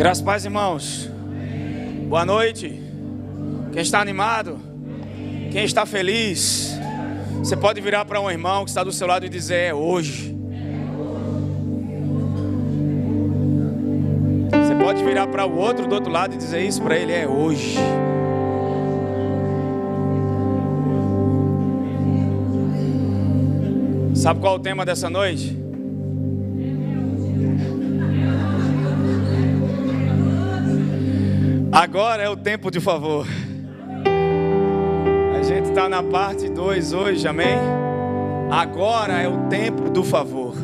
Graças a Deus, irmãos. Boa noite. Quem está animado? Quem está feliz? Você pode virar para um irmão que está do seu lado e dizer: é hoje. Você pode virar para o outro do outro lado e dizer isso para ele: é hoje. Sabe qual é o tema dessa noite? Agora é o tempo de favor. A gente está na parte 2 hoje, amém? Agora é o tempo do favor.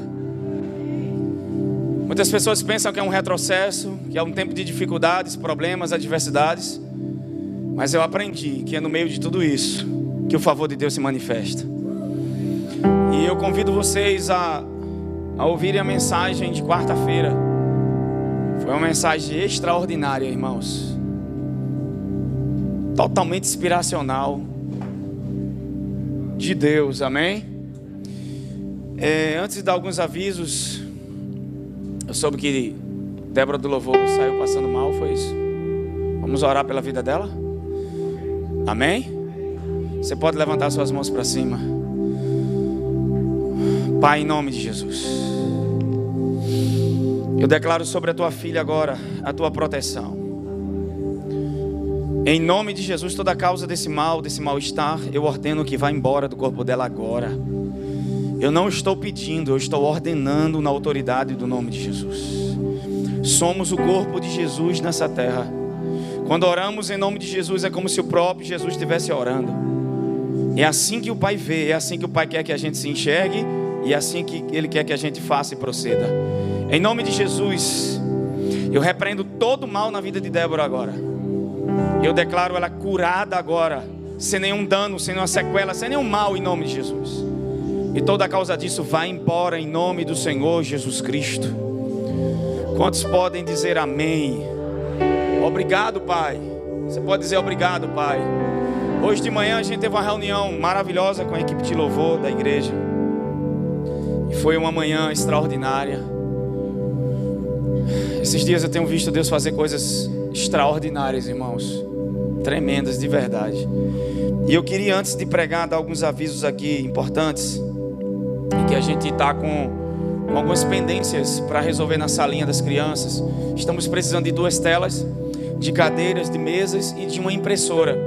Muitas pessoas pensam que é um retrocesso, que é um tempo de dificuldades, problemas, adversidades. Mas eu aprendi que é no meio de tudo isso que o favor de Deus se manifesta. E eu convido vocês a ouvirem a mensagem de quarta-feira. Foi uma mensagem extraordinária, irmãos. Totalmente inspiracional de Deus, amém? Antes de dar alguns avisos, eu soube que Débora do Louvor saiu passando mal, foi isso? Vamos orar pela vida dela? Amém? Você pode levantar suas mãos para cima. Pai, em nome de Jesus, eu declaro sobre a tua filha agora a tua proteção. Em nome de Jesus, toda causa desse mal-estar, eu ordeno que vá embora do corpo dela agora. Eu não estou pedindo, eu estou ordenando na autoridade do nome de Jesus. Somos o corpo de Jesus nessa terra. Quando oramos em nome de Jesus, é como se o próprio Jesus estivesse orando. É assim que o Pai vê, é assim que o Pai quer que a gente se enxergue, e é assim que Ele quer que a gente faça e proceda. Em nome de Jesus, eu repreendo todo o mal na vida de Débora agora. Eu declaro ela curada agora, sem nenhum dano, sem nenhuma sequela, sem nenhum mal, em nome de Jesus. E toda a causa disso vai embora em nome do Senhor Jesus Cristo. Quantos podem dizer amém? Obrigado, Pai. Você pode dizer obrigado, Pai. Hoje de manhã a gente teve uma reunião maravilhosa com a equipe de louvor da igreja. E foi uma manhã extraordinária. Esses dias eu tenho visto Deus fazer coisas extraordinárias, irmãos. Tremendas, de verdade. E eu queria, antes de pregar, dar alguns avisos aqui importantes. Que a gente está com algumas pendências para resolver na salinha das crianças. Estamos precisando de 2 telas, de cadeiras, de mesas e de uma impressora.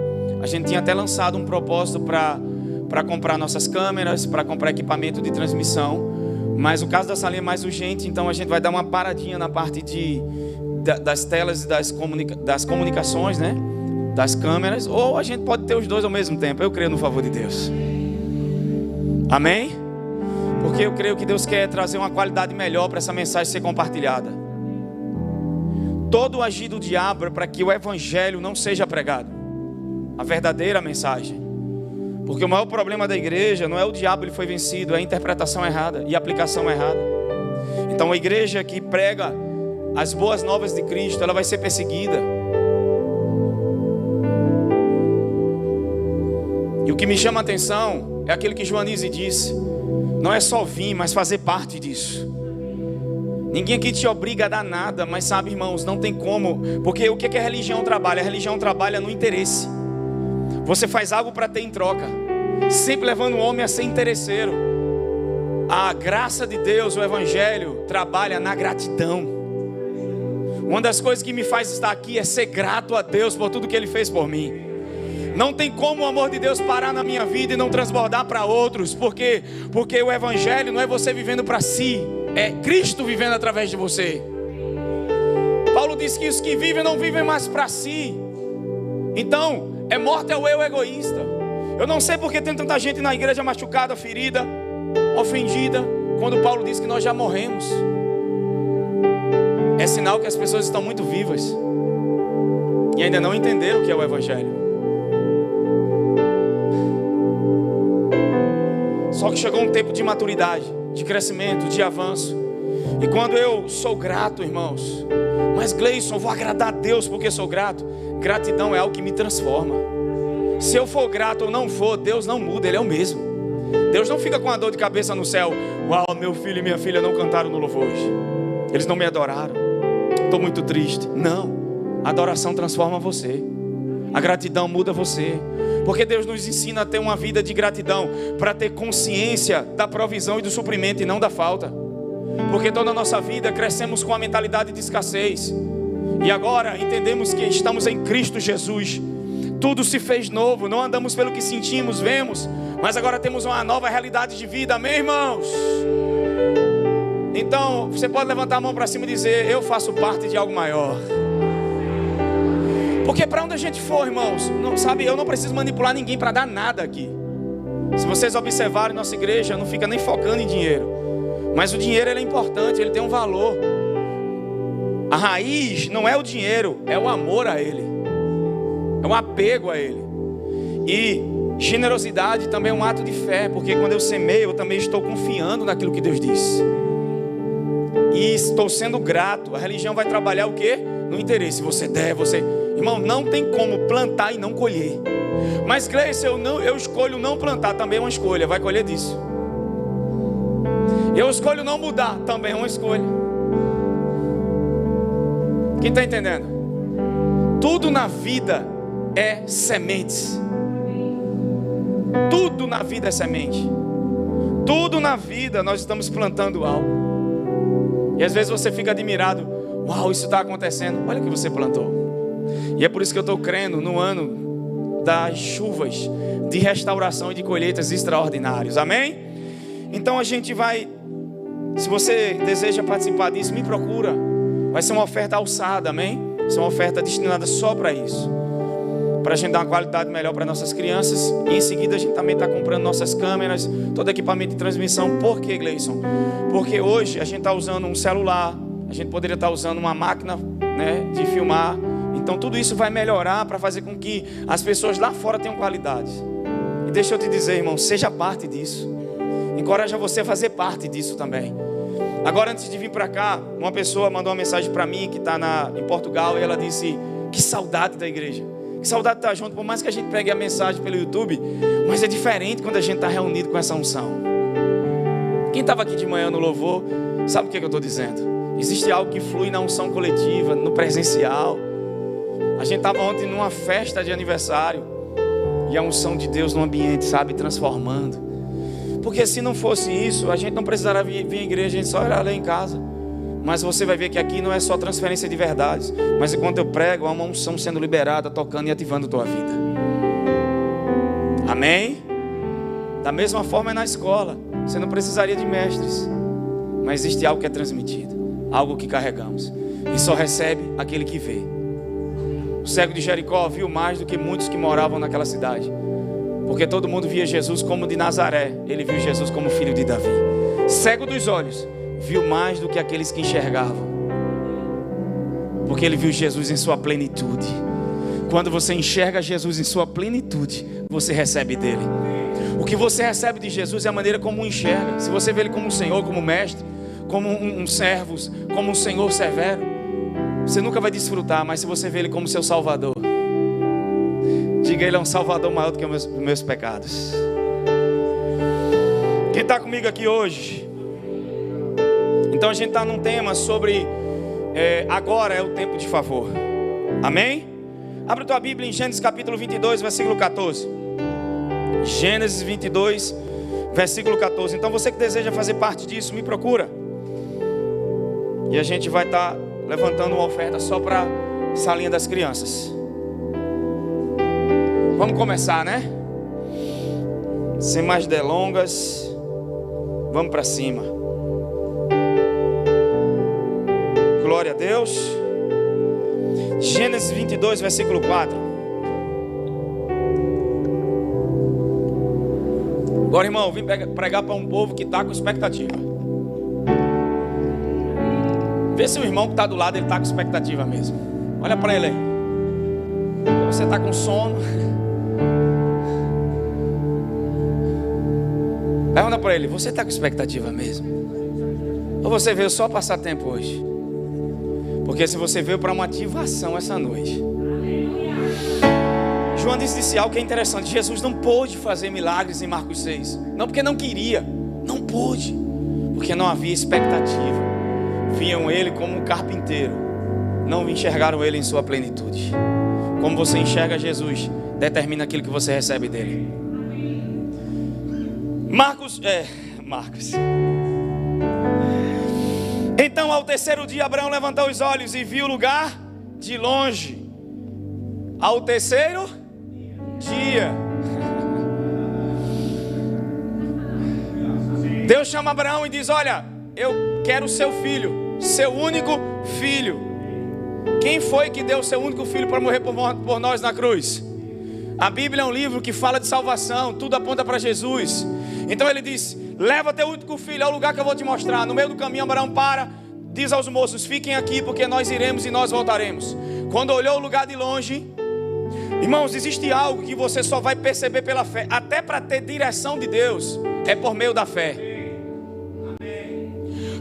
A gente tinha até lançado um propósito para comprar nossas câmeras, para comprar equipamento de transmissão. Mas o caso da salinha é mais urgente, então a gente vai dar uma paradinha na parte das telas e das comunicações, né? Das câmeras. Ou a gente pode ter os dois ao mesmo tempo. Eu creio no favor de Deus. Amém? Porque eu creio que Deus quer trazer uma qualidade melhor para essa mensagem ser compartilhada. Todo o agir do diabo é para que o evangelho não seja pregado, a verdadeira mensagem. Porque o maior problema da igreja não é o diabo, ele foi vencido, é a interpretação errada e a aplicação errada. Então a igreja que prega as boas novas de Cristo, ela vai ser perseguida. E o que me chama a atenção é aquilo que Joanise disse: não é só vir, mas fazer parte disso. Ninguém aqui te obriga a dar nada, mas sabe, irmãos, não tem como. Porque o que a religião trabalha? A religião trabalha no interesse. Você faz algo para ter em troca, sempre levando o homem a ser interesseiro. A graça de Deus, o evangelho, trabalha na gratidão. Uma das coisas que me faz estar aqui é ser grato a Deus por tudo que Ele fez por mim. Não tem como o amor de Deus parar na minha vida e não transbordar para outros. Por quê? Porque o evangelho não é você vivendo para si, é Cristo vivendo através de você. Paulo diz que os que vivem não vivem mais para si. Então, é morte ao eu egoísta. Eu não sei porque tem tanta gente na igreja machucada, ferida, ofendida, quando Paulo diz que nós já morremos. É sinal que as pessoas estão muito vivas e ainda não entenderam o que é o evangelho. Só que chegou um tempo de maturidade, de crescimento, de avanço. E quando eu sou grato, irmãos, mas Gleison, eu vou agradar a Deus porque sou grato. Gratidão é algo que me transforma. Se eu for grato ou não for, Deus não muda, Ele é o mesmo. Deus não fica com a dor de cabeça no céu. Uau, meu filho e minha filha não cantaram no louvor hoje, eles não me adoraram. estou muito triste. Não, a adoração transforma você. A gratidão muda você. Porque Deus nos ensina a ter uma vida de gratidão, para ter consciência da provisão e do suprimento e não da falta. Porque toda a nossa vida crescemos com a mentalidade de escassez. E agora entendemos que estamos em Cristo Jesus. Tudo se fez novo, não andamos pelo que sentimos, vemos, mas agora temos uma nova realidade de vida, amém, irmãos? Então, você pode levantar a mão para cima e dizer: eu faço parte de algo maior. Porque para onde a gente for, irmãos, não, sabe, eu não preciso manipular ninguém para dar nada aqui. Se vocês observarem, nossa igreja não fica nem focando em dinheiro. Mas o dinheiro, ele é importante, ele tem um valor. A raiz não é o dinheiro, é o amor a ele. É um apego a ele. E generosidade também é um ato de fé, porque quando eu semeio, eu também estou confiando naquilo que Deus disse. E estou sendo grato. A religião vai trabalhar o quê? No interesse. Você der, você... Irmão, não tem como plantar e não colher. Mas Gleice, eu escolho não plantar, também é uma escolha. Vai colher disso. Eu escolho não mudar, também é uma escolha. Quem está entendendo? Tudo na vida é sementes. Tudo na vida é semente. Tudo na vida nós estamos plantando algo. E às vezes você fica admirado: uau, isso está acontecendo. Olha o que você plantou. E é por isso que eu estou crendo no ano das chuvas, de restauração e de colheitas extraordinárias. Amém? Então a gente vai, se você deseja participar disso, me procura. Vai ser uma oferta alçada, amém? Vai ser uma oferta destinada só para isso, para a gente dar uma qualidade melhor para nossas crianças. E em seguida a gente também está comprando nossas câmeras, todo equipamento de transmissão. Por quê, Gleison? Porque hoje a gente está usando um celular, a gente poderia estar usando uma máquina, né, de filmar. Então tudo isso vai melhorar para fazer com que as pessoas lá fora tenham qualidade. E deixa eu te dizer, irmão, seja parte disso. Encoraja você a fazer parte disso também. Agora, antes de vir para cá, uma pessoa mandou uma mensagem para mim que está em Portugal, e ela disse: que saudade da igreja, que saudade de estar junto. Por mais que a gente pegue a mensagem pelo YouTube, mas é diferente quando a gente está reunido com essa unção. Quem estava aqui de manhã no louvor sabe o que eu estou dizendo. Existe algo que flui na unção coletiva, no presencial. A gente estava ontem numa festa de aniversário, e a unção de Deus no ambiente, sabe, transformando. Porque se não fosse isso, a gente não precisaria vir à igreja, a gente só iria ler em casa. Mas você vai ver que aqui não é só transferência de verdades, mas enquanto eu prego, há uma unção sendo liberada, tocando e ativando a tua vida. Amém? Da mesma forma é na escola. Você não precisaria de mestres, mas existe algo que é transmitido, algo que carregamos, e só recebe aquele que vê. O cego de Jericó viu mais do que muitos que moravam naquela cidade, porque todo mundo via Jesus como de Nazaré. Ele viu Jesus como filho de Davi. Cego dos olhos viu mais do que aqueles que enxergavam, porque ele viu Jesus em sua plenitude. Quando você enxerga Jesus em sua plenitude, você recebe dele. O que você recebe de Jesus é a maneira como o enxerga. Se você vê ele como um Senhor, como mestre, como um servo, como um Senhor severo, você nunca vai desfrutar. Mas se você vê ele como seu Salvador, diga: ele é um Salvador maior do que os meus pecados. Quem está comigo aqui hoje? Então a gente está num tema sobre agora é o tempo de favor. Amém? Abre tua Bíblia em Gênesis capítulo 22, versículo 14. Gênesis 22, versículo 14. Então você que deseja fazer parte disso, me procura. E a gente vai estar levantando uma oferta só para salinha das crianças. Vamos começar, né? Sem mais delongas, vamos para cima. Glória a Deus. Gênesis 22, versículo 4. Agora, irmão, eu vim pregar para um povo que está com expectativa. Vê se o irmão que está do lado, ele está com expectativa mesmo. Olha para ele aí. Você está com sono. Pergunta para ele: você está com expectativa mesmo? Ou você veio só passar tempo hoje? Porque se você veio para uma ativação essa noite. João disse algo que é interessante. Jesus não pôde fazer milagres em Marcos 6. Não porque não queria, não pôde, porque não havia expectativa. Viam ele como um carpinteiro, não enxergaram Ele em sua plenitude. Como você enxerga Jesus, determina aquilo que você recebe dele. Marcos. Então, ao terceiro dia, Abraão levantou os olhos e viu o lugar de longe. Ao terceiro dia, Deus chama Abraão e diz: olha, eu quero seu filho, seu único filho. Quem foi que deu seu único filho para morrer por nós na cruz? A Bíblia é um livro que fala de salvação, tudo aponta para Jesus. Então ele diz: leva teu único filho ao lugar que eu vou te mostrar. No meio do caminho, Abraão para, diz aos moços: fiquem aqui, porque nós iremos e nós voltaremos. Quando olhou o lugar de longe, irmãos, existe algo que você só vai perceber pela fé. Até para ter direção de Deus, é por meio da fé.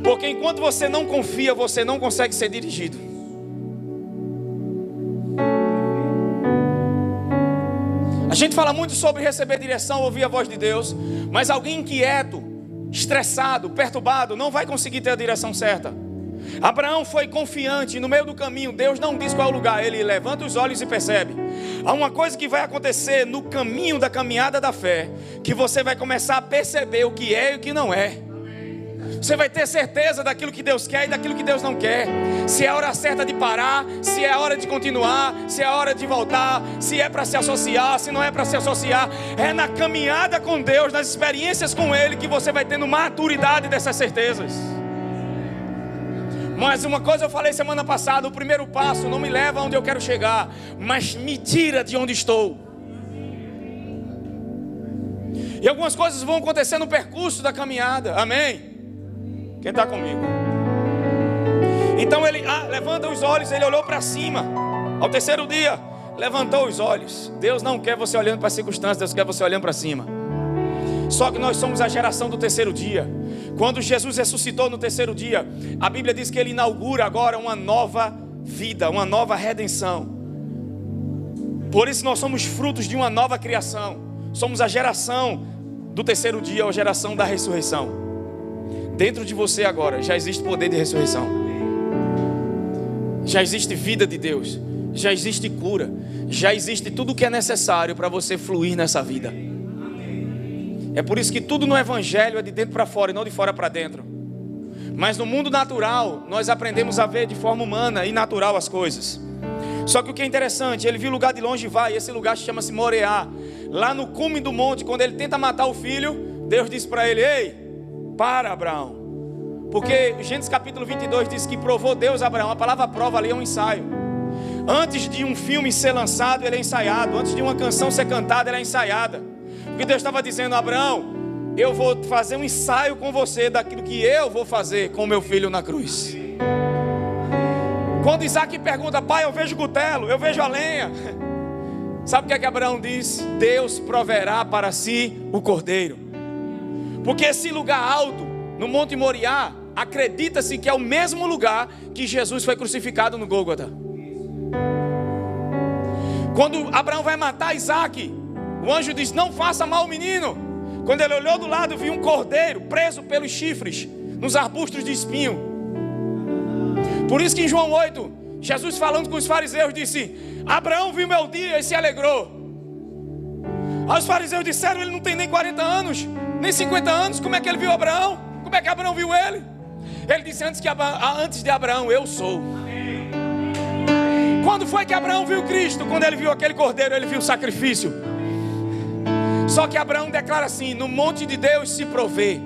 Porque enquanto você não confia, você não consegue ser dirigido. A gente fala muito sobre receber direção, ouvir a voz de Deus, mas alguém inquieto, estressado, perturbado, não vai conseguir ter a direção certa. Abraão foi confiante. No meio do caminho, Deus não diz qual é o lugar, ele levanta os olhos e percebe. Há uma coisa que vai acontecer no caminho da caminhada da fé, que você vai começar a perceber o que é e o que não é. Você vai ter certeza daquilo que Deus quer e daquilo que Deus não quer. Se é a hora certa de parar, se é a hora de continuar, se é a hora de voltar, se é para se associar, se não é para se associar. É na caminhada com Deus, nas experiências com Ele, que você vai tendo maturidade dessas certezas. Mas uma coisa eu falei semana passada: o primeiro passo não me leva aonde eu quero chegar, mas me tira de onde estou. E algumas coisas vão acontecer no percurso da caminhada, amém? Quem está comigo? Então ele levanta os olhos, ele olhou para cima. Ao terceiro dia, levantou os olhos. Deus não quer você olhando para as circunstâncias, Deus quer você olhando para cima. Só que nós somos a geração do terceiro dia. Quando Jesus ressuscitou no terceiro dia, a Bíblia diz que Ele inaugura agora uma nova vida, uma nova redenção. Por isso nós somos frutos de uma nova criação. Somos a geração do terceiro dia, ou a geração da ressurreição. Dentro de você agora já existe poder de ressurreição. Já existe vida de Deus. Já existe cura. Já existe tudo o que é necessário para você fluir nessa vida. É por isso que tudo no Evangelho é de dentro para fora e não de fora para dentro. Mas no mundo natural, nós aprendemos a ver de forma humana e natural as coisas. Só que o que é interessante, ele viu o lugar de longe e vai. Esse lugar chama-se Moreá. Lá no cume do monte, quando ele tenta matar o filho, Deus disse para ele: ei, para, Abraão. Porque Gênesis capítulo 22 diz que provou Deus a Abraão. A palavra prova ali é um ensaio. Antes de um filme ser lançado, ele é ensaiado. Antes de uma canção ser cantada, ela é ensaiada. Porque Deus estava dizendo: Abraão, eu vou fazer um ensaio com você daquilo que eu vou fazer com o meu filho na cruz. Quando Isaac pergunta: pai, eu vejo cutelo, eu vejo a lenha. Sabe o que Abraão diz? Deus proverá para si o cordeiro. Porque esse lugar alto, no Monte Moriá, acredita-se que é o mesmo lugar que Jesus foi crucificado no Gólgota. Quando Abraão vai matar Isaac, o anjo diz: não faça mal ao menino. Quando ele olhou do lado, viu um cordeiro preso pelos chifres nos arbustos de espinho. Por isso que em João 8, Jesus falando com os fariseus disse: Abraão viu meu dia e se alegrou. Aí os fariseus disseram: ele não tem nem 40 anos, nem 50 anos, como é que ele viu Abraão? Como é que Abraão viu ele? Ele disse: antes de Abraão eu sou. Quando foi que Abraão viu Cristo? Quando ele viu aquele cordeiro, ele viu o sacrifício. Só que Abraão declara assim: no monte de Deus se provê.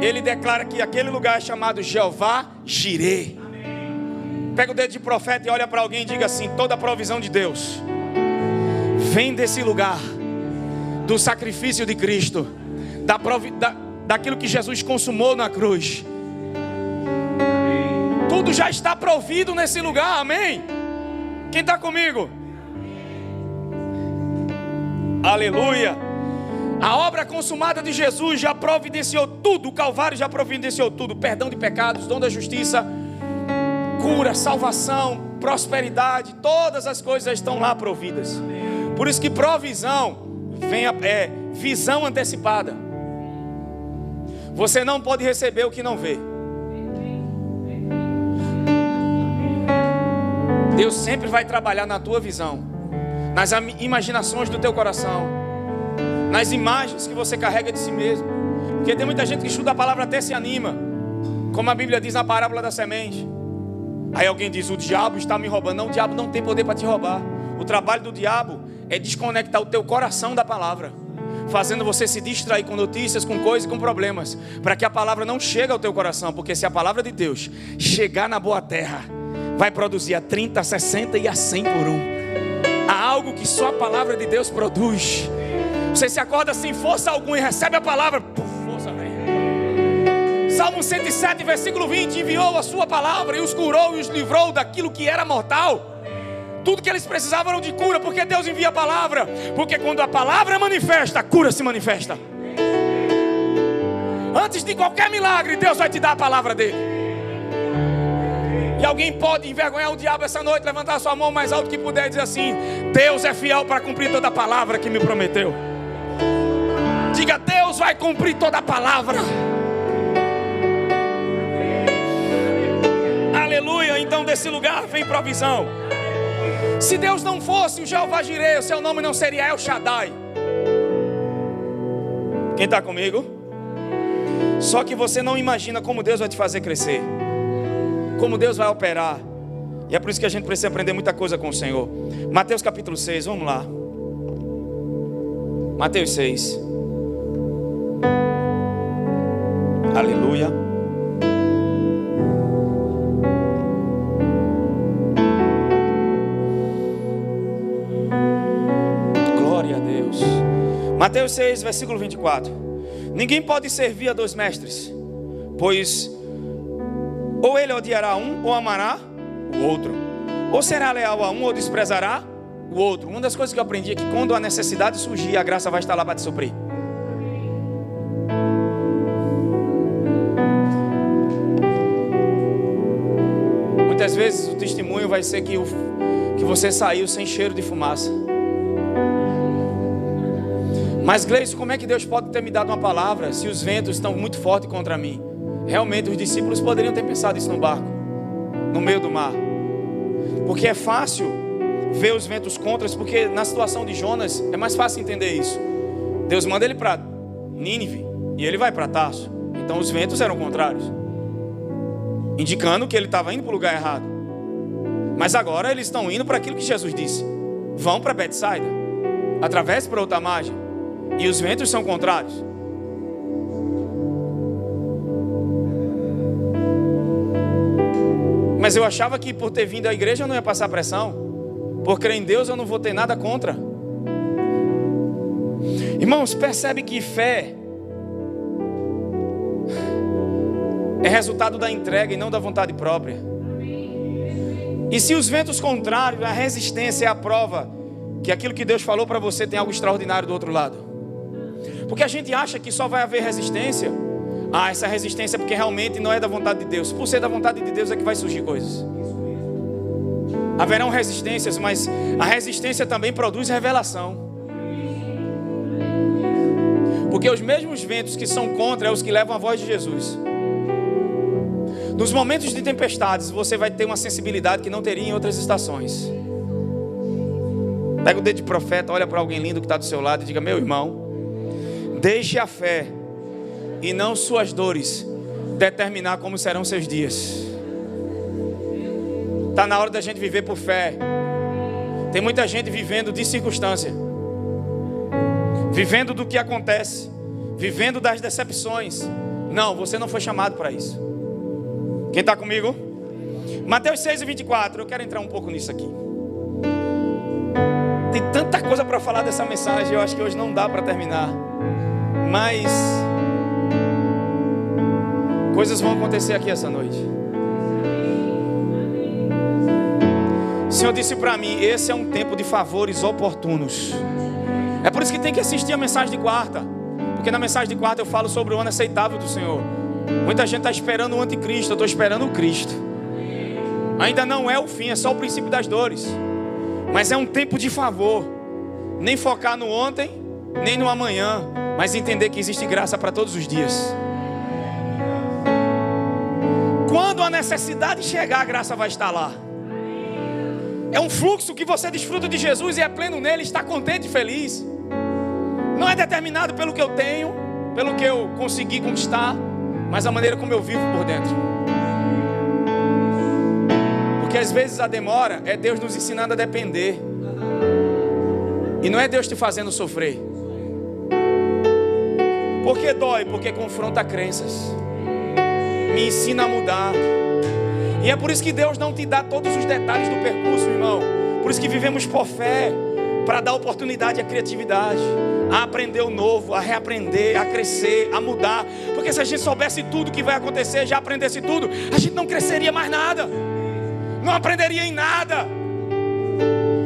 Ele declara que aquele lugar é chamado Jeová Jirê. Pega o dedo de profeta e olha para alguém e diga assim: toda a provisão de Deus vem desse lugar, do sacrifício de Cristo, daquilo que Jesus consumou na cruz. Tudo já está provido nesse lugar, amém? Quem está comigo? Aleluia. A obra consumada de Jesus já providenciou tudo. O Calvário já providenciou tudo: perdão de pecados, dom da justiça, cura, salvação, prosperidade. Todas as coisas estão lá providas. Por isso que provisão é visão antecipada. Você não pode receber o que não vê. Deus sempre vai trabalhar na tua visão, nas imaginações do teu coração, nas imagens que você carrega de si mesmo. Porque tem muita gente que estuda a palavra até se anima, como a Bíblia diz na parábola da semente. Aí alguém diz: o diabo está me roubando. Não, o diabo não tem poder para te roubar. O trabalho do diabo é desconectar o teu coração da palavra, fazendo você se distrair com notícias, com coisas e com problemas, para que a palavra não chegue ao teu coração. Porque se a palavra de Deus chegar na boa terra, vai produzir a 30, a 60 e a 100 por um. Há algo que só a palavra de Deus produz. Você se acorda sem força alguma e recebe a palavra, por força vem. Salmo 107, versículo 20: enviou a sua palavra e os curou e os livrou daquilo que era mortal. Tudo que eles precisavam era de cura, porque Deus envia a palavra. Porque quando a palavra manifesta, a cura se manifesta. Antes de qualquer milagre, Deus vai te dar a palavra dele. E alguém pode envergonhar o diabo essa noite, levantar a sua mão mais alto que puder e dizer assim: Deus é fiel para cumprir toda a palavra que me prometeu. Diga: Deus vai cumprir toda a palavra. Aleluia. Então desse lugar vem provisão. Se Deus não fosse o Jeová Jireh, o seu nome não seria El Shaddai. Quem está comigo? Só que você não imagina como Deus vai te fazer crescer, como Deus vai operar. E é por isso que a gente precisa aprender muita coisa com o Senhor. Mateus capítulo 6, vamos lá. Mateus 6. Aleluia. Glória a Deus. Mateus 6, versículo 24. Ninguém pode servir a dois mestres, pois ou ele odiará um ou amará o outro, ou será leal a um ou desprezará o outro. Uma das coisas que eu aprendi é que quando a necessidade surgir, a graça vai estar lá para te suprir. Muitas vezes o testemunho vai ser que você saiu sem cheiro de fumaça. Mas Gleison, como é que Deus pode ter me dado uma palavra se os ventos estão muito fortes contra mim? Realmente os discípulos poderiam ter pensado isso no barco, no meio do mar. Porque é fácil ver os ventos contra, porque na situação de Jonas é mais fácil entender isso. Deus manda ele para Nínive e ele vai para Tarso. Então os ventos eram contrários, indicando que ele estava indo para o lugar errado. Mas agora eles estão indo para aquilo que Jesus disse: vão para Betsaida, através para outra margem. E os ventos são contrários. Mas eu achava que por ter vindo à igreja eu não ia passar pressão. Por crer em Deus eu não vou ter nada contra. Irmãos, percebe que fé é resultado da entrega e não da vontade própria. E se os ventos contrários, a resistência é a prova que aquilo que Deus falou para você tem algo extraordinário do outro lado. Porque a gente acha que só vai haver resistência. Essa resistência é porque realmente não é da vontade de Deus. Por ser da vontade de Deus é que vai surgir coisas. Haverão resistências, mas a resistência também produz revelação. Porque os mesmos ventos que são contra é os que levam a voz de Jesus. Nos momentos de tempestades você vai ter uma sensibilidade que não teria em outras estações. Pega o dedo de profeta, olha para alguém lindo que está do seu lado e diga: meu irmão, deixe a fé e não suas dores determinar como serão seus dias. Está na hora da gente viver por fé. Tem muita gente vivendo de circunstância, vivendo do que acontece, vivendo das decepções. Não, você não foi chamado para isso. Quem está comigo? Mateus 6 e 24. Eu quero entrar um pouco nisso aqui. Tem tanta coisa para falar dessa mensagem. Eu acho que hoje não dá para terminar. Mas coisas vão acontecer aqui essa noite. O Senhor disse para mim: esse é um tempo de favores oportunos. É por isso que tem que assistir a mensagem de quarta. Porque na mensagem de quarta eu falo sobre o ano aceitável do Senhor. Muita gente está esperando o anticristo. Eu estou esperando o Cristo. Ainda não é o fim, é só o princípio das dores. Mas é um tempo de favor. Nem focar no ontem, nem no amanhã, mas entender que existe graça para todos os dias. Quando a necessidade chegar, a graça vai estar lá. É um fluxo que você desfruta de Jesus e é pleno nele, está contente e feliz. Não é determinado pelo que eu tenho, pelo que eu consegui conquistar, mas a maneira como eu vivo por dentro. Porque às vezes a demora é Deus nos ensinando a depender. E não é Deus te fazendo sofrer. Por que dói? Porque confronta crenças. Me ensina a mudar. E é por isso que Deus não te dá todos os detalhes do percurso, irmão. Por isso que vivemos por fé, para dar oportunidade à criatividade, a aprender o novo, a reaprender, a crescer, a mudar. Porque se a gente soubesse tudo que vai acontecer, já aprendesse tudo, a gente não cresceria mais nada, não aprenderia em nada.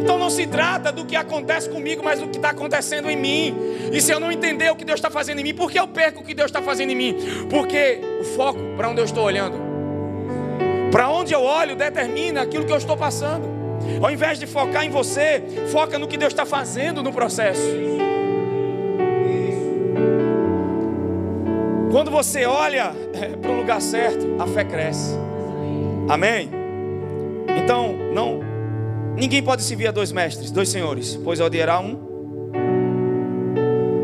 Então não se trata do que acontece comigo, mas do que está acontecendo em mim. E se eu não entender o que Deus está fazendo em mim, por que eu perco o que Deus está fazendo em mim? Porque o foco, para onde eu estou olhando, para onde eu olho, determina aquilo que eu estou passando. Ao invés de focar em você, foca no que Deus está fazendo no processo. Quando você olha para o lugar certo, a fé cresce. Amém? Então, ninguém pode servir a dois mestres, dois senhores, pois odiará um,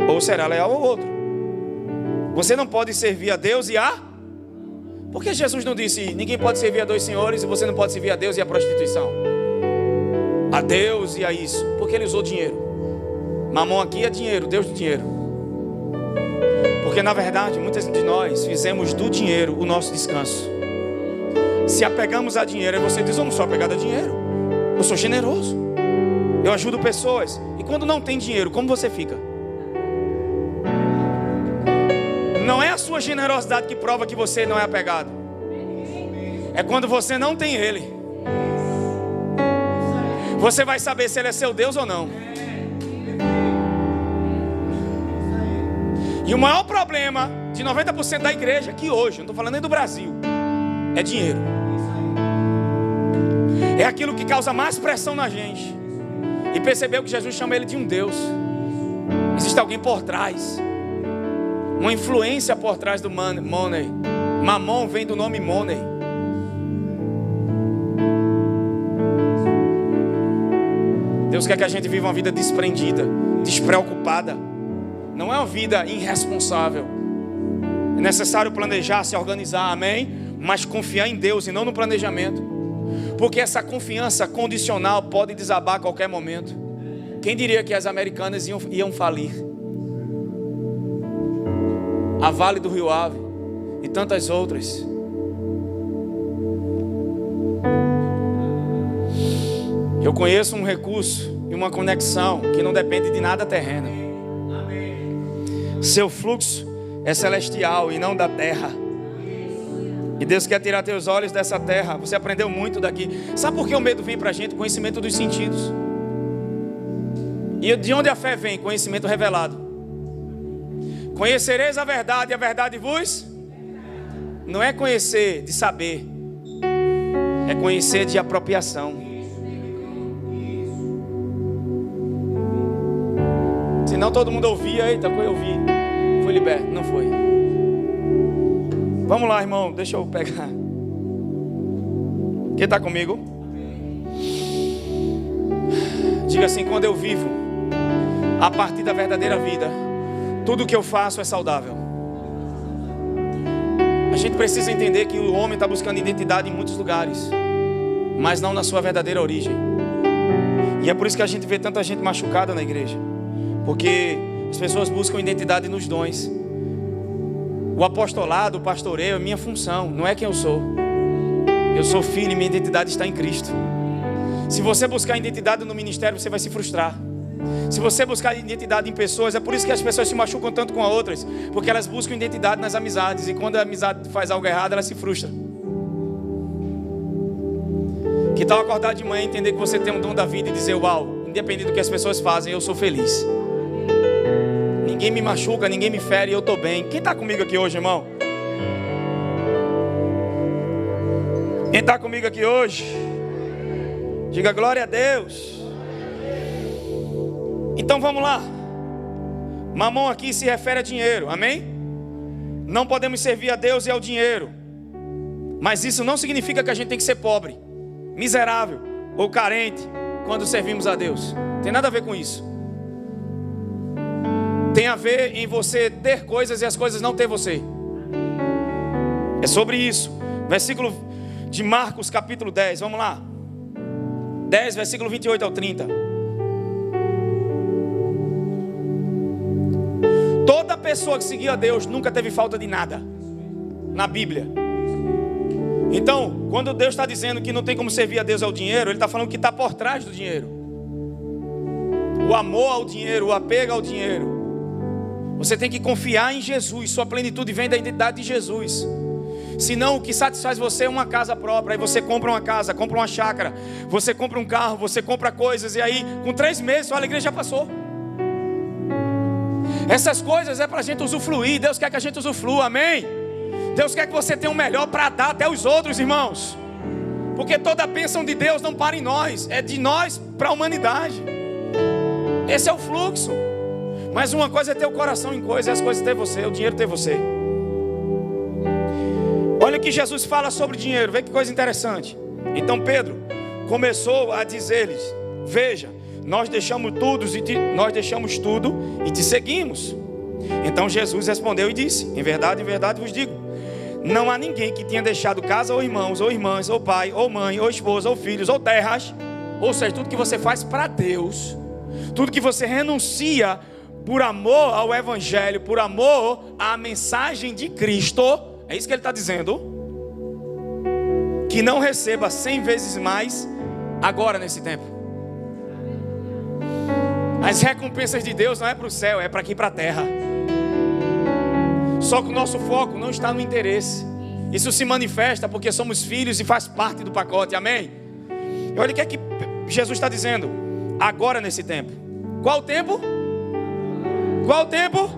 ou será leal ao outro. Você não pode servir a Deus e a... Por que Jesus não disse, ninguém pode servir a dois senhores, e você não pode servir a Deus e a prostituição? A Deus e a isso. Porque ele usou dinheiro. Mamon aqui é dinheiro, Deus do dinheiro. Porque na verdade, muitas de nós fizemos do dinheiro o nosso descanso. Se apegamos a dinheiro, aí você diz, eu não sou apegado a dinheiro, eu sou generoso, eu ajudo pessoas. E quando não tem dinheiro, como você fica? Não é a sua generosidade que prova que você não é apegado. É quando você não tem ele. Você vai saber se ele é seu Deus ou não. E o maior problema de 90% da igreja aqui hoje, não estou falando nem do Brasil, é dinheiro. É aquilo que causa mais pressão na gente. E percebeu que Jesus chama ele de um Deus. Existe alguém por trás, uma influência por trás do money. Mamon vem do nome money. Deus quer que a gente viva uma vida desprendida, despreocupada. Não é uma vida irresponsável. É necessário planejar, se organizar, amém? Mas confiar em Deus e não no planejamento. Porque essa confiança condicional pode desabar a qualquer momento. Quem diria que as americanas iam falir? A Vale do Rio Ave e tantas outras. Eu conheço um recurso e uma conexão que não depende de nada terreno. Seu fluxo é celestial e não da terra. E Deus quer tirar teus olhos dessa terra. Você aprendeu muito daqui. Sabe por que o medo vem pra gente? Conhecimento dos sentidos. E de onde a fé vem? Conhecimento revelado. Conhecereis a verdade e a verdade vos... Não é conhecer de saber, é conhecer de apropriação. Senão todo mundo ouvia, eita, eu ouvi, fui liberto. Não foi. Vamos lá, irmão, deixa eu pegar. Quem está comigo? Diga assim, quando eu vivo a partir da verdadeira vida, tudo que eu faço é saudável. A gente precisa entender que o homem está buscando identidade em muitos lugares, mas não na sua verdadeira origem. E é por isso que a gente vê tanta gente machucada na igreja, porque as pessoas buscam identidade nos dons. O apostolado, o pastoreio é minha função, não é quem eu sou. Eu sou filho e minha identidade está em Cristo. Se você buscar identidade no ministério, você vai se frustrar. Se você buscar identidade em pessoas, é por isso que as pessoas se machucam tanto com as outras, porque elas buscam identidade nas amizades, e quando a amizade faz algo errado, ela se frustra. Que tal acordar de manhã e entender que você tem um dom da vida e dizer, uau, independente do que as pessoas fazem, eu sou feliz. Ninguém me machuca, ninguém me fere, eu estou bem. Quem está comigo aqui hoje, irmão? Quem está comigo aqui hoje? Diga glória a Deus. Então vamos lá. Mamon aqui se refere a dinheiro, amém? Não podemos servir a Deus e ao dinheiro. Mas isso não significa que a gente tem que ser pobre, miserável, ou carente quando servimos a Deus. Tem nada a ver com isso. Tem a ver em você ter coisas e as coisas não ter você. É sobre isso. Versículo de Marcos capítulo 10, vamos lá. 10, versículo 28 ao 30. Toda pessoa que seguia a Deus nunca teve falta de nada na Bíblia. Então, quando Deus está dizendo que não tem como servir a Deus ao dinheiro, Ele está falando que está por trás do dinheiro. O amor ao dinheiro, o apego ao dinheiro. Você tem que confiar em Jesus. Sua plenitude vem da identidade de Jesus. Senão o que satisfaz você é uma casa própria. Aí você compra uma casa, compra uma chácara, você compra um carro, você compra coisas. E aí com 3 meses sua alegria já passou. Essas coisas é para a gente usufruir. Deus quer que a gente usufrua, amém? Deus quer que você tenha o melhor para dar até os outros, irmãos. Porque toda a bênção de Deus não para em nós. É de nós para a humanidade. Esse é o fluxo. Mas uma coisa é ter o coração em coisa, e as coisas ter você, o dinheiro ter você. Olha o que Jesus fala sobre dinheiro, vê que coisa interessante. Então Pedro começou a dizer-lhes: veja, nós deixamos tudo e te seguimos. Então Jesus respondeu e disse: em verdade vos digo, não há ninguém que tenha deixado casa ou irmãos, ou irmãs, ou pai, ou mãe, ou esposa, ou filhos, ou terras, ou seja, tudo que você faz para Deus, tudo que você renuncia por amor ao Evangelho, por amor à mensagem de Cristo, é isso que ele está dizendo, que não receba 100 vezes mais agora nesse tempo. As recompensas de Deus não é para o céu, é para aqui, para a terra. Só que o nosso foco não está no interesse. Isso se manifesta porque somos filhos e faz parte do pacote, amém? E olha o que é que Jesus está dizendo agora nesse tempo. Qual o tempo? Qual o tempo?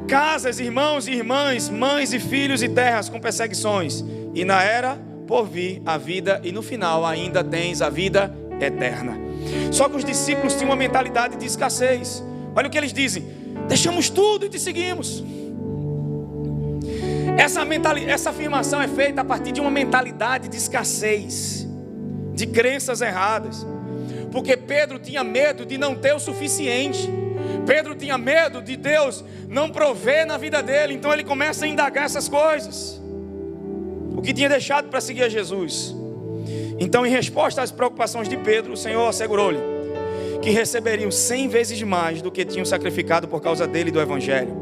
Casas, irmãos e irmãs, mães e filhos e terras com perseguições. E na era por vir a vida, e no final ainda tens a vida eterna. Só que os discípulos tinham uma mentalidade de escassez. Olha o que eles dizem: deixamos tudo e te seguimos. Essa afirmação é feita a partir de uma mentalidade de escassez, de crenças erradas. Porque Pedro tinha medo de não ter o suficiente. Pedro tinha medo de Deus não prover na vida dele. Então ele começa a indagar essas coisas, o que tinha deixado para seguir a Jesus. Então, em resposta às preocupações de Pedro, o Senhor assegurou-lhe que receberiam 100 vezes mais do que tinham sacrificado por causa dele e do Evangelho.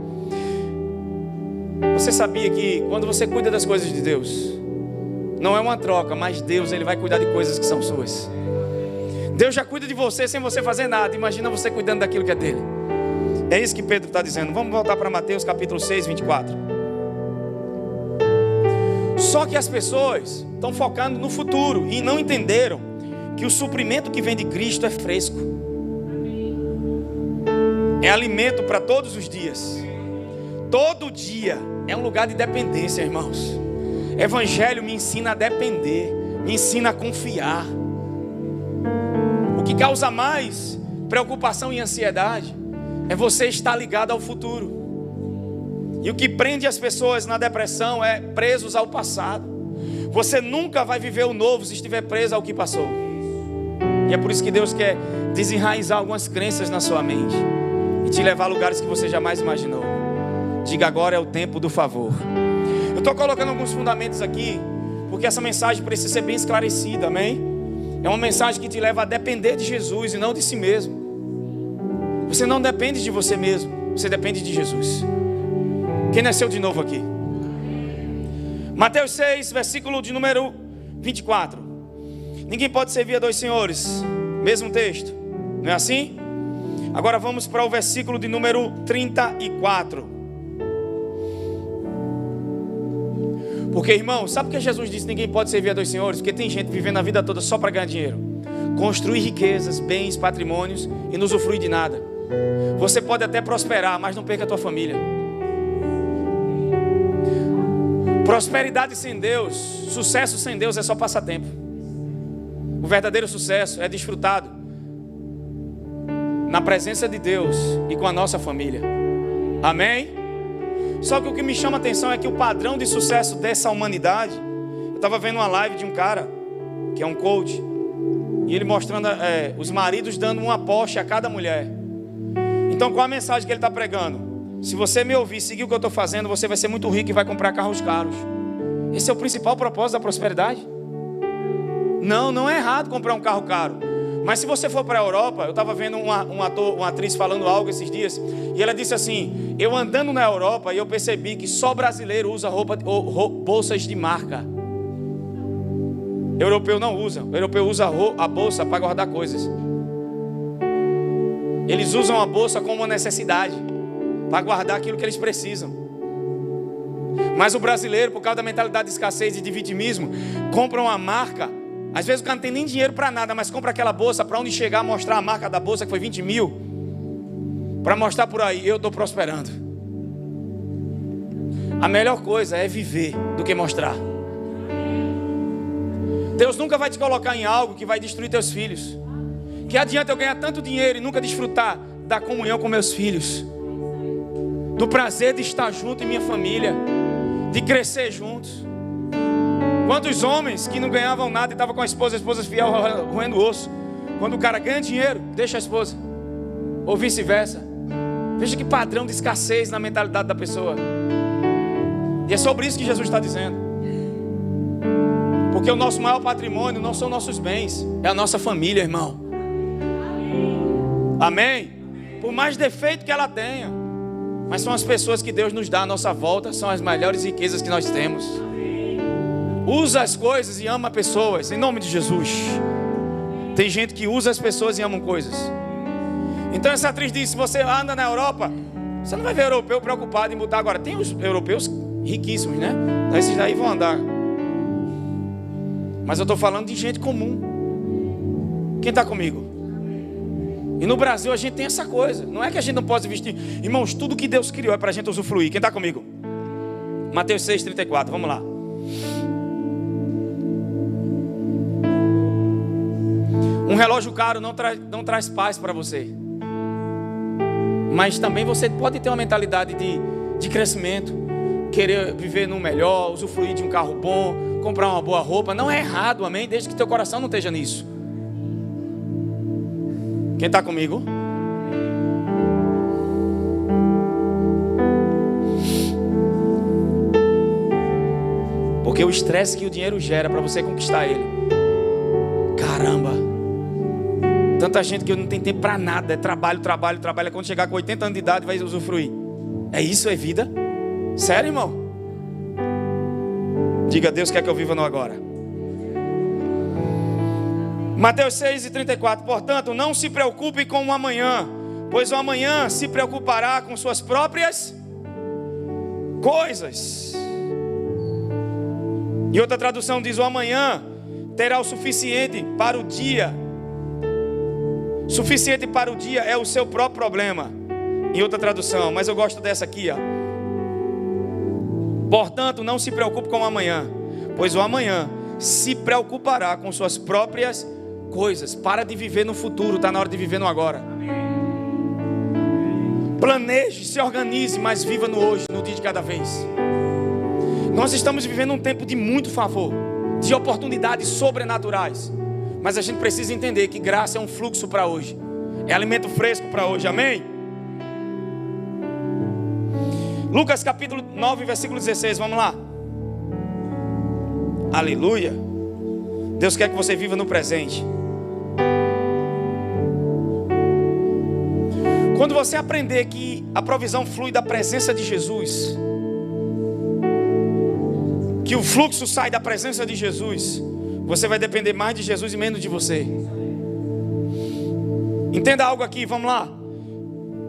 Você sabia que quando você cuida das coisas de Deus, não é uma troca, mas Deus, Ele vai cuidar de coisas que são suas. Deus já cuida de você sem você fazer nada. Imagina você cuidando daquilo que é dele. É isso que Pedro está dizendo. Vamos voltar para Mateus capítulo 6, 24. Só que as pessoas estão focando no futuro e não entenderam que o suprimento que vem de Cristo é fresco. É alimento para todos os dias. Todo dia é um lugar de dependência, irmãos. Evangelho me ensina a depender, me ensina a confiar. O que causa mais preocupação e ansiedade é você estar ligado ao futuro. E o que prende as pessoas na depressão é presos ao passado. Você nunca vai viver o novo se estiver preso ao que passou. E é por isso que Deus quer desenraizar algumas crenças na sua mente e te levar a lugares que você jamais imaginou. Diga: agora é o tempo do favor. Eu estou colocando alguns fundamentos aqui, porque essa mensagem precisa ser bem esclarecida, amém? É uma mensagem que te leva a depender de Jesus e não de si mesmo. Você não depende de você mesmo, você depende de Jesus. Quem nasceu de novo aqui? Mateus 6, versículo de número 24. Ninguém pode servir a 2 senhores. Mesmo texto, não é assim? Agora vamos para o versículo de número 34. Porque, irmão, sabe por que Jesus disse ninguém pode servir a 2 senhores? Porque tem gente vivendo a vida toda só para ganhar dinheiro, construir riquezas, bens, patrimônios e não usufruir de nada. Você pode até prosperar, mas não perca a tua família. Prosperidade sem Deus, sucesso sem Deus é só passatempo. O verdadeiro sucesso é desfrutado na presença de Deus e com a nossa família. Amém? Só que o que me chama a atenção é que o padrão de sucesso dessa humanidade, eu estava vendo uma live de um cara que é um coach, E ele mostrando os maridos dando uma Porsche a cada mulher. Então qual a mensagem que ele está pregando? Se você me ouvir, seguir o que eu estou fazendo, você vai ser muito rico e vai comprar carros caros. Esse é o principal propósito da prosperidade. Não é errado comprar um carro caro. Mas se você for para a Europa, eu estava vendo uma atriz falando algo esses dias, e ela disse assim: eu andando na Europa e eu percebi que só brasileiro usa bolsas de marca. Europeu não usa. O europeu usa a bolsa para guardar coisas. Eles usam a bolsa como uma necessidade, para guardar aquilo que eles precisam. Mas o brasileiro, por causa da mentalidade de escassez e de vitimismo, compra uma marca. Às vezes o cara não tem nem dinheiro para nada, mas compra aquela bolsa para onde chegar, mostrar a marca da bolsa que foi 20 mil, para mostrar por aí: eu estou prosperando. A melhor coisa é viver do que mostrar. Deus nunca vai te colocar em algo que vai destruir teus filhos. Que adianta eu ganhar tanto dinheiro e nunca desfrutar da comunhão com meus filhos, do prazer de estar junto em minha família, de crescer juntos. Quantos homens que não ganhavam nada e estavam com a esposa fiel roendo o osso. Quando o cara ganha dinheiro, deixa a esposa, ou vice-versa. Veja que padrão de escassez na mentalidade da pessoa. E é sobre isso que Jesus está dizendo. Porque o nosso maior patrimônio não são nossos bens, é a nossa família, irmão. Amém? Por mais defeito que ela tenha, mas são as pessoas que Deus nos dá à nossa volta, são as melhores riquezas que nós temos. Usa as coisas e ama pessoas, em nome de Jesus. Tem gente que usa as pessoas e ama coisas. Então essa atriz disse: se você anda na Europa, você não vai ver europeu preocupado em botar. Agora, tem os europeus riquíssimos, né? Esses daí vão andar. Mas eu estou falando de gente comum. Quem está comigo? E no Brasil a gente tem essa coisa. Não é que a gente não possa vestir. Irmãos, tudo que Deus criou é para a gente usufruir. Quem está comigo? Mateus 6,34, vamos lá. Um relógio caro não traz paz para você. Mas também você pode ter uma mentalidade de crescimento, querer viver no melhor, usufruir de um carro bom, comprar uma boa roupa. Não é errado, amém? Desde que teu coração não esteja nisso. Quem está comigo? Porque o estresse que o dinheiro gera para você conquistar ele. Caramba! Tanta gente que não tem tempo para nada. É trabalho. Quando chegar com 80 anos de idade vai usufruir. É isso? É vida? Sério, irmão? Diga: Deus quer que eu viva no agora. Mateus 6,34. Portanto, não se preocupe com o amanhã, pois o amanhã se preocupará com suas próprias coisas. E outra tradução diz: o amanhã terá o suficiente para o dia. Suficiente para o dia é o seu próprio problema. Em outra tradução, mas eu gosto dessa aqui, ó. Portanto, não se preocupe com o amanhã, pois o amanhã se preocupará com suas próprias coisas. Para de viver no futuro, está na hora de viver no agora. Planeje, se organize, mas viva no hoje, no dia de cada vez. Nós estamos vivendo um tempo de muito favor, de oportunidades sobrenaturais. Mas a gente precisa entender que graça é um fluxo para hoje, é alimento fresco para hoje, amém? Lucas capítulo 9, versículo 16, vamos lá. Aleluia. Deus quer que você viva no presente. Quando você aprender que a provisão flui da presença de Jesus, que o fluxo sai da presença de Jesus, você vai depender mais de Jesus e menos de você. Entenda algo aqui, vamos lá.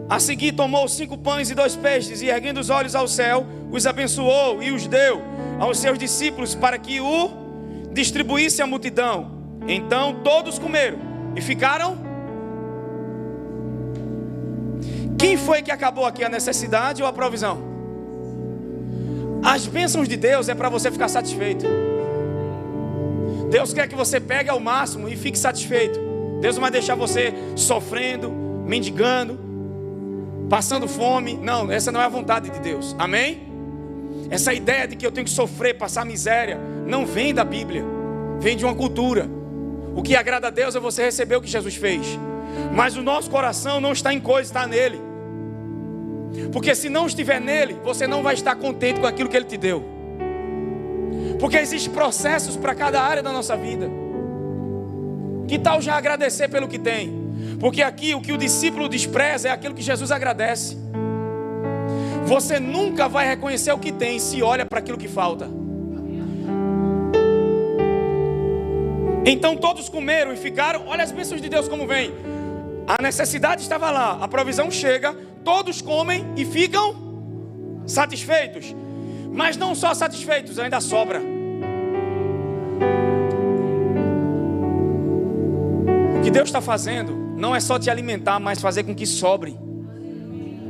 A seguir tomou 5 pães e 2 peixes, e erguendo os olhos ao céu, os abençoou e os deu aos seus discípulos para que o distribuísse à multidão. Então todos comeram e ficaram. Quem foi que acabou aqui, a necessidade ou a provisão? As bênçãos de Deus é para você ficar satisfeito. Deus quer que você pegue ao máximo e fique satisfeito. Deus não vai deixar você sofrendo, mendigando, passando fome. Não, essa não é a vontade de Deus, amém? Essa ideia de que eu tenho que sofrer, passar miséria, não vem da Bíblia, vem de uma cultura. O que agrada a Deus é você receber o que Jesus fez. Mas o nosso coração não está em coisa, está nele. Porque se não estiver nele, você não vai estar contente com aquilo que ele te deu. Porque existem processos para cada área da nossa vida. Que tal já agradecer pelo que tem? Porque aqui o que o discípulo despreza é aquilo que Jesus agradece. Você nunca vai reconhecer o que tem se olha para aquilo que falta. Então todos comeram e ficaram. Olha as bênçãos de Deus como vem. A necessidade estava lá, a provisão chega, todos comem e ficam satisfeitos. Mas não só satisfeitos, ainda sobra. O que Deus está fazendo não é só te alimentar, mas fazer com que sobre,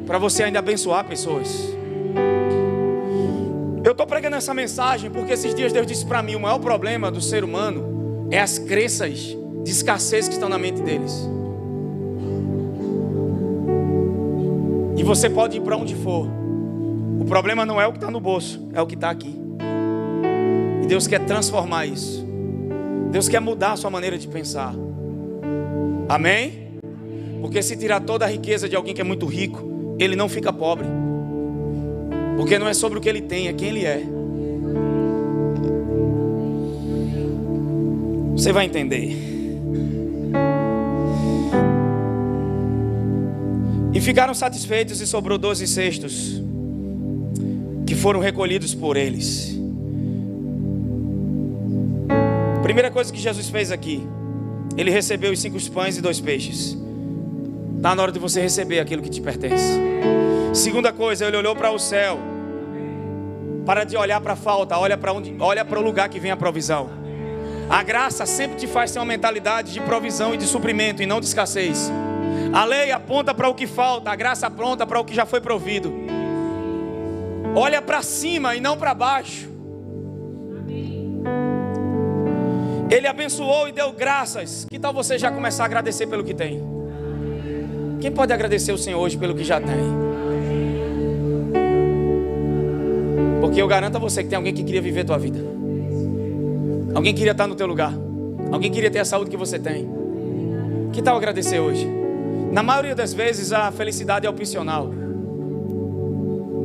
para você ainda abençoar pessoas. Eu estou pregando essa mensagem porque esses dias Deus disse para mim: o maior problema do ser humano é as crenças de escassez que estão na mente deles. E você pode ir para onde for, o problema não é o que está no bolso, é o que está aqui. E Deus quer transformar isso. Deus quer mudar a sua maneira de pensar. Amém? Porque se tirar toda a riqueza de alguém que é muito rico, ele não fica pobre. Porque não é sobre o que ele tem, é quem ele é. Você vai entender. E ficaram satisfeitos, e sobrou 12 cestos, que foram recolhidos por eles. Primeira coisa que Jesus fez aqui, ele recebeu os 5 pães e 2 peixes. Está na hora de você receber aquilo que te pertence. Segunda coisa, ele olhou para o céu. Para de olhar para a falta, olha para o lugar que vem a provisão. A graça sempre te faz ter uma mentalidade de provisão e de suprimento, e não de escassez. A lei aponta para o que falta, a graça aponta para o que já foi provido. Olha para cima e não para baixo. Ele abençoou e deu graças. Que tal você já começar a agradecer pelo que tem? Quem pode agradecer o Senhor hoje pelo que já tem? Porque eu garanto a você que tem alguém que queria viver a tua vida. Alguém queria estar no teu lugar. Alguém queria ter a saúde que você tem. Que tal agradecer hoje? Na maioria das vezes a felicidade é opcional.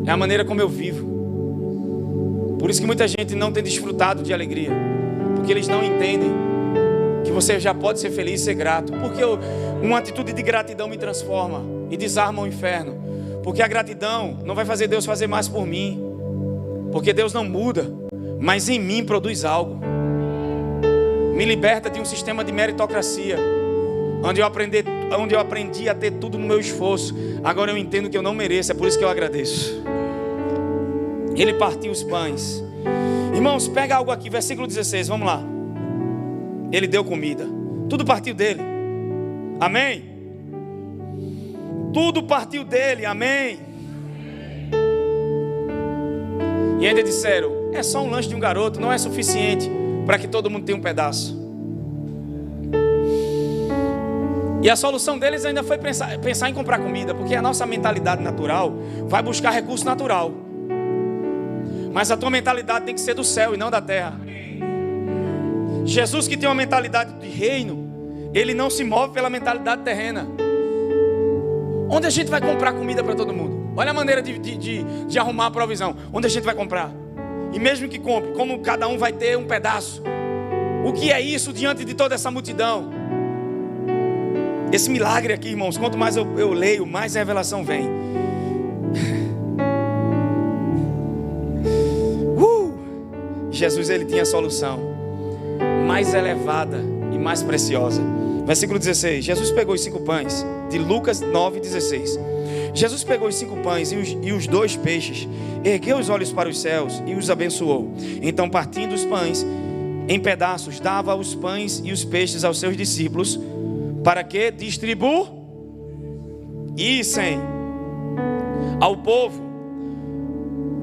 É a maneira como eu vivo. Por isso que muita gente não tem desfrutado de alegria. Porque eles não entendem que você já pode ser feliz e ser grato. Porque uma atitude de gratidão me transforma e desarma o inferno. Porque a gratidão não vai fazer Deus fazer mais por mim. Porque Deus não muda, mas em mim produz algo. Me liberta de um sistema de meritocracia, onde eu aprendi a ter tudo no meu esforço. Agora eu entendo que eu não mereço, é por isso que eu agradeço. Ele partiu os pães. Irmãos, pega algo aqui, versículo 16, vamos lá. Ele deu comida. Tudo partiu dele. Amém? Tudo partiu dele, amém? E ainda disseram: é só um lanche de um garoto, não é suficiente para que todo mundo tenha um pedaço. E a solução deles ainda foi pensar em comprar comida, porque a nossa mentalidade natural vai buscar recurso natural. Mas a tua mentalidade tem que ser do céu e não da terra. Jesus, que tem uma mentalidade de reino, ele não se move pela mentalidade terrena. Onde a gente vai comprar comida para todo mundo? Olha a maneira de arrumar a provisão. Onde a gente vai comprar? E mesmo que compre, como cada um vai ter um pedaço? O que é isso diante de toda essa multidão? Esse milagre aqui, irmãos, quanto mais eu leio, mais a revelação vem. Jesus, ele tinha a solução mais elevada e mais preciosa. Versículo 16. Jesus pegou os 5 pães, de Lucas 9:16. Jesus pegou os 5 pães e os 2 peixes, ergueu os olhos para os céus e os abençoou. Então, partindo os pães em pedaços, dava os pães e os peixes aos seus discípulos, para que distribuíssem ao povo.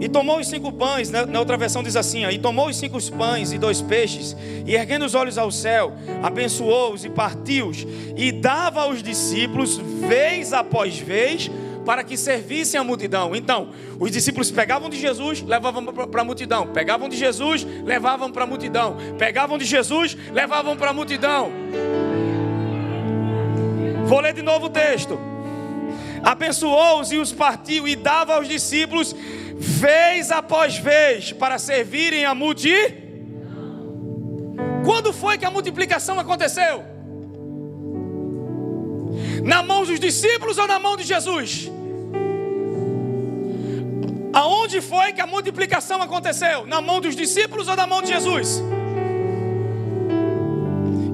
E tomou os 5 pães, na outra versão diz assim, e tomou os 5 pães e 2 peixes, e erguendo os olhos ao céu, abençoou-os e partiu-os, e dava aos discípulos, vez após vez, para que servissem a multidão. Então, os discípulos pegavam de Jesus, levavam para a multidão. Pegavam de Jesus, levavam para a multidão. Pegavam de Jesus, levavam para a multidão. Vou ler de novo o texto. Abençoou-os e os partiu e dava aos discípulos vez após vez para servirem a multidão. Quando foi que a multiplicação aconteceu? Na mão dos discípulos ou na mão de Jesus? Aonde foi que a multiplicação aconteceu? Na mão dos discípulos ou na mão de Jesus?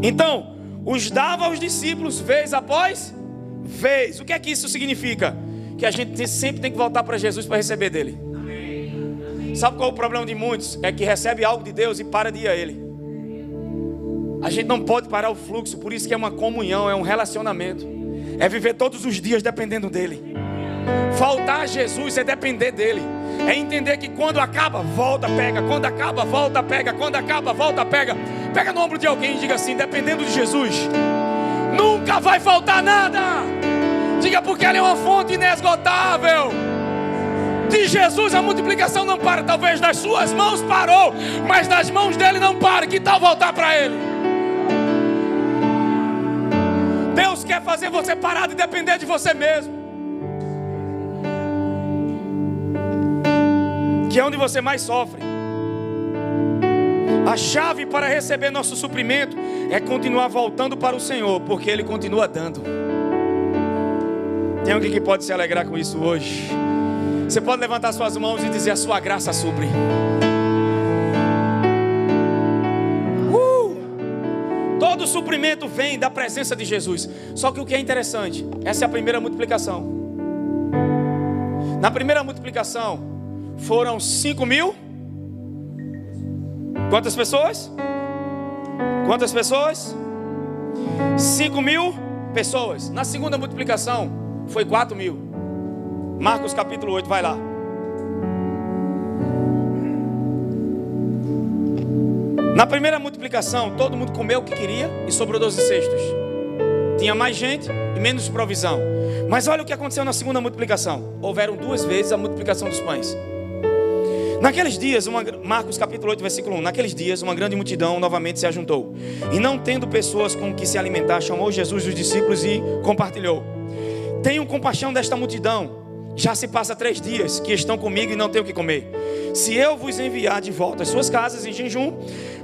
Então, os dava aos discípulos vez após vez. O que é que isso significa? Que a gente sempre tem que voltar para Jesus para receber dele. Sabe qual é o problema de muitos? É que recebe algo de Deus e para de ir a ele. A gente não pode parar o fluxo, por isso que é uma comunhão, é um relacionamento. É viver todos os dias dependendo dele. Faltar a Jesus é depender dele. É entender que quando acaba, volta, pega. Quando acaba, volta, pega. Quando acaba, volta, pega. Pega no ombro de alguém e diga assim: dependendo de Jesus, nunca vai faltar nada. Diga, porque ele é uma fonte inesgotável. De Jesus a multiplicação não para. Talvez das suas mãos parou, mas das mãos dele não para. Que tal voltar para ele? Deus quer fazer você parar de depender de você mesmo, que é onde você mais sofre. A chave para receber nosso suprimento é continuar voltando para o Senhor, porque Ele continua dando. Tem alguém que pode se alegrar com isso hoje? Você pode levantar suas mãos e dizer: a sua graça supre. Todo suprimento vem da presença de Jesus. Só que o que é interessante, essa é a primeira multiplicação. Na primeira multiplicação foram 5.000. Quantas pessoas? Quantas pessoas? 5.000 pessoas. Na segunda multiplicação foi 4.000. Marcos capítulo 8, vai lá. Na primeira multiplicação, todo mundo comeu o que queria e sobrou 12 cestos. Tinha mais gente e menos provisão. Mas olha o que aconteceu na segunda multiplicação. Houveram 2 vezes a multiplicação dos pães. Naqueles dias, Marcos capítulo 8, versículo 1. Naqueles dias, uma grande multidão novamente se ajuntou. E não tendo pessoas com que se alimentar, chamou Jesus os discípulos e compartilhou: tenham compaixão desta multidão. Já se passa 3 dias que estão comigo e não têm o que comer. Se eu vos enviar de volta às suas casas em jejum,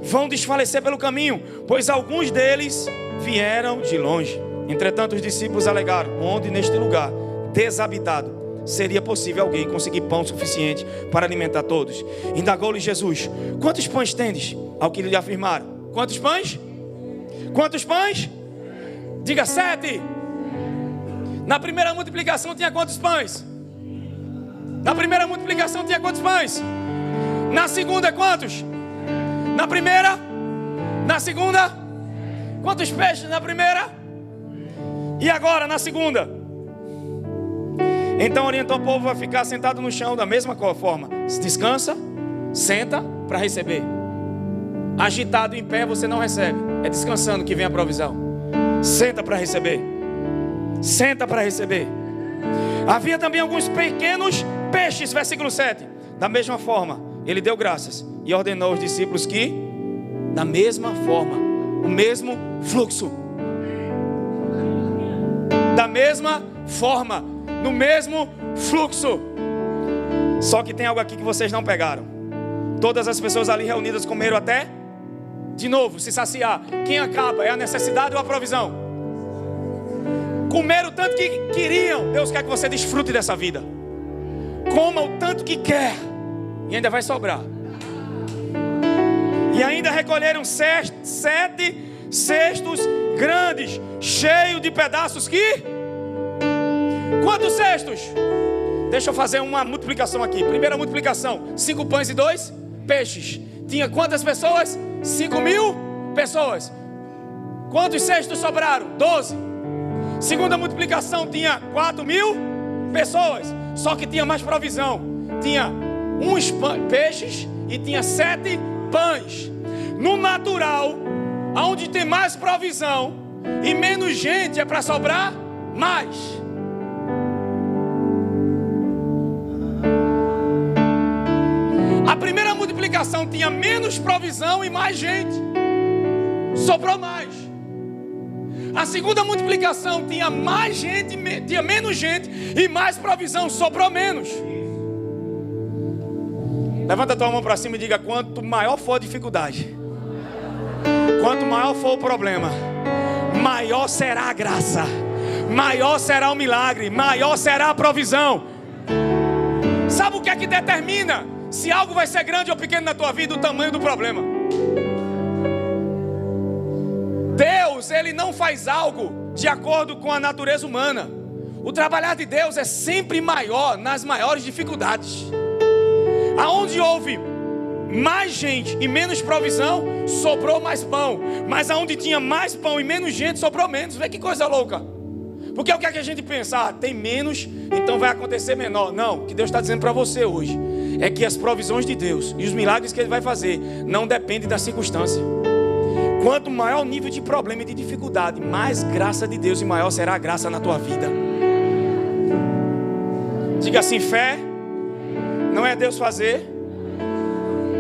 vão desfalecer pelo caminho, pois alguns deles vieram de longe. Entretanto, os discípulos alegaram: onde neste lugar desabitado seria possível alguém conseguir pão suficiente para alimentar todos? Indagou-lhe Jesus: quantos pães tendes? Ao que lhe afirmaram: quantos pães? Quantos pães? Diga: 7. Na primeira multiplicação tinha quantos pães? Na primeira multiplicação tinha quantos pães? Na segunda, quantos? Na primeira? Na segunda? Quantos peixes na primeira? E agora na segunda? Então orientou o povo a ficar sentado no chão da mesma forma. Descansa, senta para receber. Agitado em pé você não recebe. É descansando que vem a provisão. Senta para receber. Senta para receber. Havia também alguns pequenos peixes, versículo 7. Da mesma forma, ele deu graças e ordenou aos discípulos que, da mesma forma, o mesmo fluxo, da mesma forma, no mesmo fluxo. Só que tem algo aqui que vocês não pegaram. Todas as pessoas ali reunidas comeram até, de novo, se saciar. Quem acaba? É a necessidade ou a provisão? Comeram o tanto que queriam. Deus quer que você desfrute dessa vida. Coma o tanto que quer e ainda vai sobrar. E ainda recolheram 7 cestos grandes, cheios de pedaços que... Quantos cestos? Deixa eu fazer uma multiplicação aqui. Primeira multiplicação: 5 pães e 2 peixes. Tinha quantas pessoas? 5.000 pessoas. Quantos cestos sobraram? 12. Segunda multiplicação tinha 4.000 pessoas. Só que tinha mais provisão. Tinha uns peixes e tinha 7 pães. No natural, onde tem mais provisão e menos gente, é para sobrar mais. multiplicação tinha menos provisão e mais gente. Sobrou mais. A segunda multiplicação tinha mais gente, tinha menos gente e mais provisão, sobrou menos. Levanta a tua mão para cima e diga: quanto maior for a dificuldade, quanto maior for o problema, maior será a graça, maior será o milagre, maior será a provisão. Sabe o que é que determina se algo vai ser grande ou pequeno na tua vida? O tamanho do problema. Deus, Ele não faz algo de acordo com a natureza humana. O trabalhar de Deus é sempre maior nas maiores dificuldades. Aonde houve mais gente e menos provisão, sobrou mais pão. Mas aonde tinha mais pão e menos gente, sobrou menos. Vê que coisa louca. Porque o que é que a gente pensa? Ah, tem menos, então vai acontecer menor. Não, o que Deus está dizendo para você hoje é que as provisões de Deus e os milagres que Ele vai fazer não dependem da circunstância. Quanto maior o nível de problema e de dificuldade, mais graça de Deus e maior será a graça na tua vida. Diga assim: fé não é Deus fazer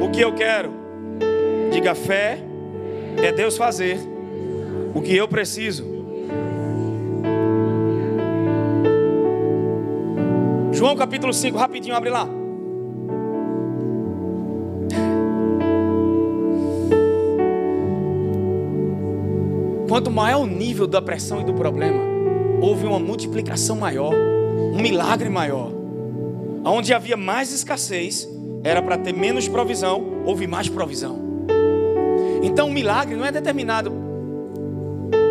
o que eu quero. Diga: fé é Deus fazer o que eu preciso. João capítulo 5, rapidinho, abre lá. Quanto maior o nível da pressão e do problema, houve uma multiplicação maior, um milagre maior. Onde havia mais escassez, era para ter menos provisão, houve mais provisão. Então o milagre não é determinado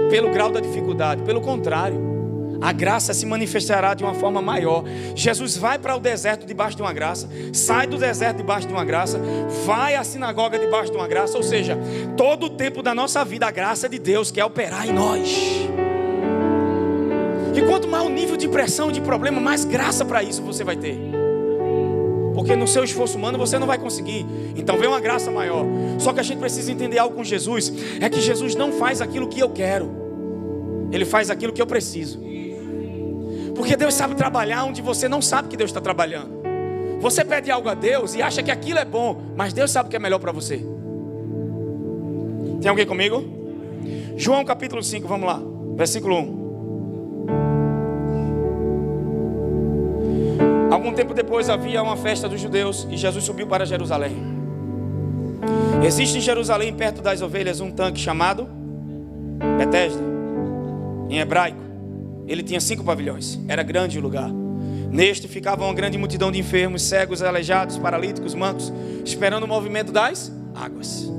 pelo grau da dificuldade, pelo contrário, a graça se manifestará de uma forma maior. Jesus vai para o deserto debaixo de uma graça, sai do deserto debaixo de uma graça, vai à sinagoga debaixo de uma graça. Ou seja, todo o tempo da nossa vida, a graça de Deus quer operar em nós. E quanto maior o nível de pressão e de problema, mais graça para isso você vai ter. Porque no seu esforço humano você não vai conseguir. Então vem uma graça maior. Só que a gente precisa entender algo com Jesus. É que Jesus não faz aquilo que eu quero, Ele faz aquilo que eu preciso. Porque Deus sabe trabalhar onde você não sabe que Deus está trabalhando. Você pede algo a Deus e acha que aquilo é bom, mas Deus sabe o que é melhor para você. Tem alguém comigo? João capítulo 5, vamos lá, versículo 1. Algum tempo depois havia uma festa dos judeus e Jesus subiu para Jerusalém. Existe em Jerusalém, perto das ovelhas, um tanque chamado Betesda, em hebraico. Ele tinha 5 pavilhões, era grande o lugar. Neste ficava uma grande multidão de enfermos, cegos, aleijados, paralíticos, mancos, esperando o movimento das águas.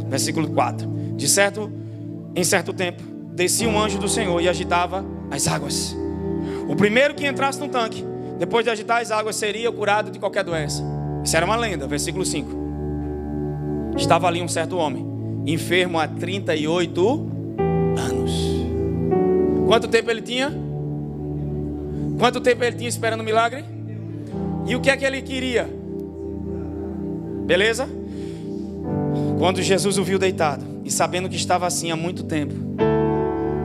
Versículo 4. Em certo tempo, descia um anjo do Senhor e agitava as águas. O primeiro que entrasse no tanque, depois de agitar as águas, seria curado de qualquer doença. Isso era uma lenda. Versículo 5. Estava ali um certo homem, enfermo há 38 anos. Quanto tempo ele tinha? Quanto tempo ele tinha esperando o milagre? E o que é que ele queria? Beleza? Quando Jesus o viu deitado e sabendo que estava assim há muito tempo.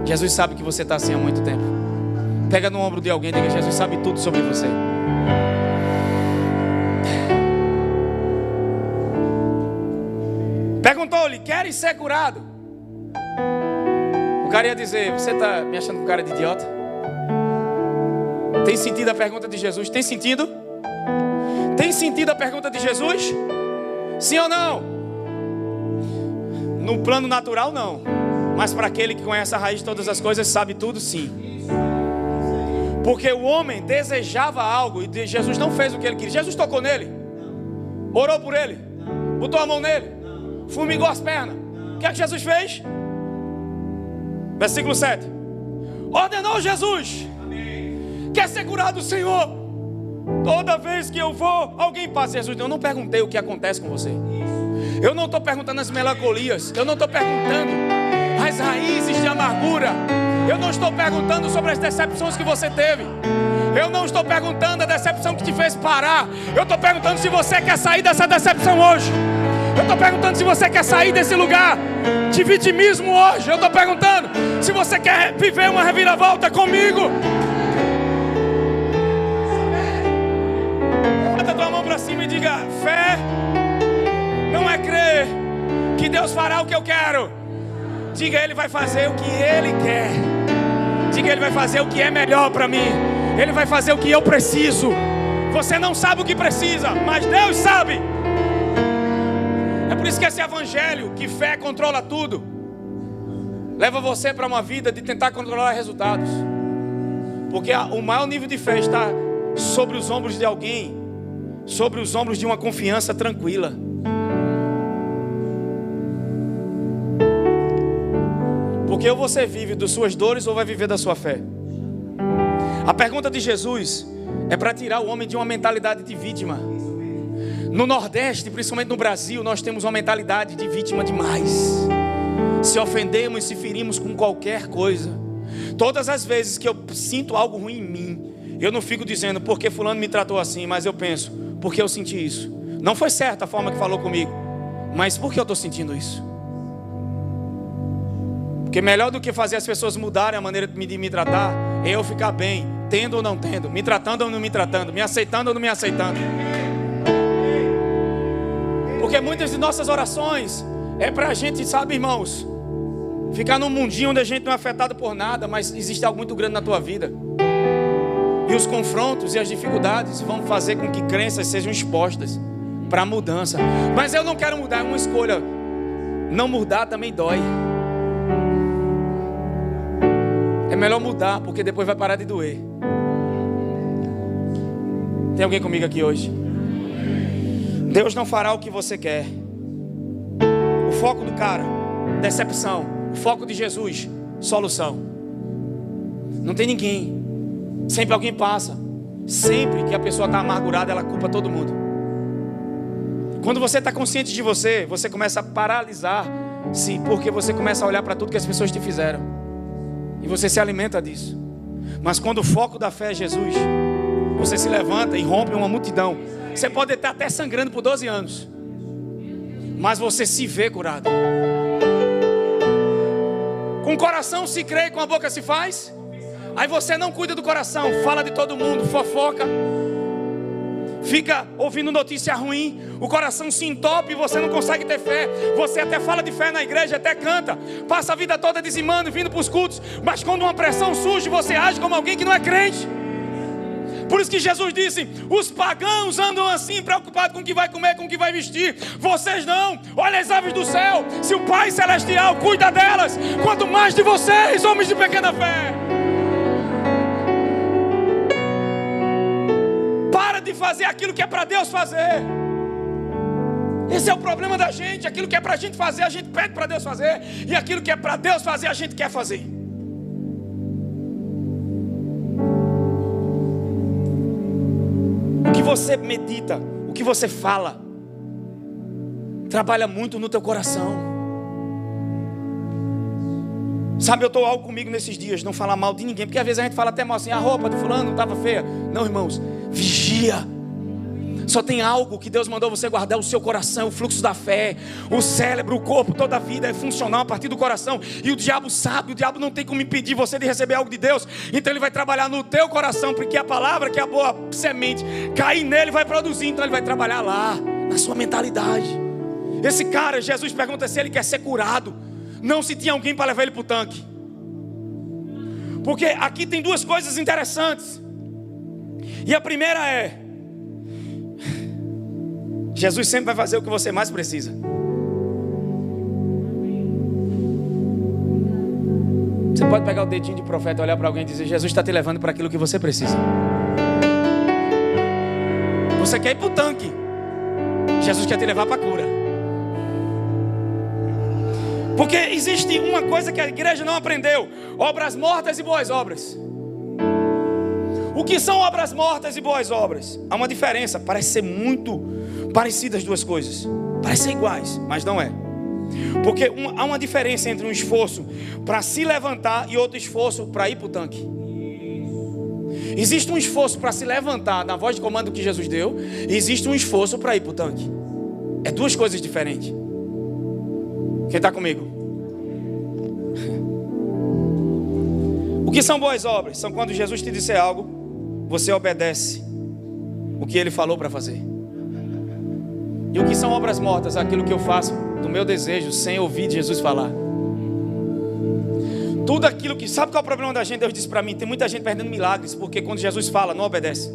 Jesus sabe que você está assim há muito tempo. Pega no ombro de alguém e diga: Jesus sabe tudo sobre você. Perguntou-lhe: queres ser curado? O cara ia dizer: você está me achando com cara de idiota? Tem sentido a pergunta de Jesus? Tem sentido? Tem sentido a pergunta de Jesus? Sim ou não? No plano natural não, mas para aquele que conhece a raiz de todas as coisas, sabe tudo, sim. Porque o homem desejava algo e Jesus não fez o que ele queria. Jesus tocou nele, orou por ele, botou a mão nele, fumigou as pernas. O que é que Jesus fez? Versículo 7. Ordenou Jesus: quer ser curado o Senhor? Toda vez que eu vou, alguém passa. Jesus, eu não perguntei o que acontece com você. Eu não estou perguntando as melancolias. Eu não estou perguntando as raízes de amargura. Eu não estou perguntando sobre as decepções que você teve. Eu não estou perguntando a decepção que te fez parar. Eu estou perguntando se você quer sair dessa decepção hoje. Eu estou perguntando se você quer sair desse lugar de vitimismo hoje. Eu estou perguntando se você quer viver uma reviravolta comigo. Bota a tua mão para cima e diga: fé não Deus fará o que eu quero. Diga, Ele vai fazer o que Ele quer. Diga, Ele vai fazer o que é melhor para mim. Ele vai fazer o que eu preciso. Você não sabe o que precisa, mas Deus sabe. É por isso que esse evangelho, que fé controla tudo, leva você para uma vida de tentar controlar resultados. Porque o maior nível de fé está sobre os ombros de alguém, sobre os ombros de uma confiança tranquila. Porque ou você vive das suas dores ou vai viver da sua fé. A pergunta de Jesus é para tirar o homem de uma mentalidade de vítima. No Nordeste, principalmente no Brasil, nós temos uma mentalidade de vítima demais. Se ofendemos, se ferimos com qualquer coisa. Todas as vezes que eu sinto algo ruim em mim, eu não fico dizendo porque fulano me tratou assim, mas eu penso, porque eu senti isso. Não foi certa a forma que falou comigo, mas por que eu estou sentindo isso? Porque melhor do que fazer as pessoas mudarem a maneira de me tratar, é eu ficar bem, tendo ou não tendo, me tratando ou não me tratando, me aceitando ou não me aceitando. Porque muitas de nossas orações é para a gente, sabe, irmãos, ficar num mundinho onde a gente não é afetado por nada, mas existe algo muito grande na tua vida. E os confrontos e as dificuldades vão fazer com que crenças sejam expostas para a mudança. Mas eu não quero mudar, é uma escolha. Não mudar também dói. É melhor mudar, porque depois vai parar de doer. Tem alguém comigo aqui hoje? Deus não fará o que você quer. O foco do cara, decepção. O foco de Jesus, solução. Não tem ninguém. Sempre alguém passa. Sempre que a pessoa está amargurada, ela culpa todo mundo. Quando você está consciente de você, você começa a paralisar-se, porque você começa a olhar para tudo que as pessoas te fizeram. E você se alimenta disso. Mas quando o foco da fé é Jesus, você se levanta e rompe uma multidão. Você pode estar até sangrando por 12 anos, mas você se vê curado. Com o coração se crê e com a boca se faz. Aí você não cuida do coração, fala de todo mundo, fofoca, fica ouvindo notícia ruim, o coração se entope e você não consegue ter fé. Você até fala de fé na igreja, até canta, passa a vida toda dizimando, vindo para os cultos, mas quando uma pressão surge, você age como alguém que não é crente. Por isso que Jesus disse, os pagãos andam assim, preocupados com o que vai comer, com o que vai vestir. Vocês não, olha as aves do céu, se o Pai Celestial cuida delas, quanto mais de vocês, homens de pequena fé. Para de fazer aquilo que é para Deus fazer. Esse é o problema da gente. Aquilo que é para a gente fazer, a gente pede para Deus fazer. E aquilo que é para Deus fazer, a gente quer fazer. O que você medita, o que você fala, trabalha muito no teu coração. Sabe, eu estou algo comigo nesses dias, não falar mal de ninguém, porque às vezes a gente fala até mal assim, a roupa do fulano não estava feia. Não, irmãos, vigia. Só tem algo que Deus mandou você guardar: o seu coração, o fluxo da fé, o cérebro, o corpo, toda a vida é funcional a partir do coração. E o diabo sabe, o diabo não tem como impedir você de receber algo de Deus. Então ele vai trabalhar no teu coração, porque a palavra, que é a boa semente, cair nele vai produzir. Então ele vai trabalhar lá, na sua mentalidade. Esse cara, Jesus pergunta se ele quer ser curado, não se tinha alguém para levar ele para o tanque. Porque aqui tem duas coisas interessantes. E a primeira é: Jesus sempre vai fazer o que você mais precisa. Você pode pegar o dedinho de profeta, olhar para alguém e dizer: Jesus está te levando para aquilo que você precisa. Você quer ir para o tanque, Jesus quer te levar para a cura. Porque existe uma coisa que a igreja não aprendeu: obras mortas e boas obras. O que são obras mortas e boas obras? Há uma diferença, parece ser muito parecidas as duas coisas, parecem ser iguais, mas não é. Porque há uma diferença entre um esforço para se levantar e outro esforço para ir para o tanque. Existe um esforço para se levantar na voz de comando que Jesus deu, e existe um esforço para ir para o tanque. É duas coisas diferentes. Quem está comigo? O que são boas obras? São quando Jesus te disser algo, você obedece o que Ele falou para fazer. E o que são obras mortas? Aquilo que eu faço do meu desejo sem ouvir Jesus falar. Tudo aquilo que... Sabe qual é o problema da gente? Deus disse para mim, tem muita gente perdendo milagres, porque quando Jesus fala, não obedece.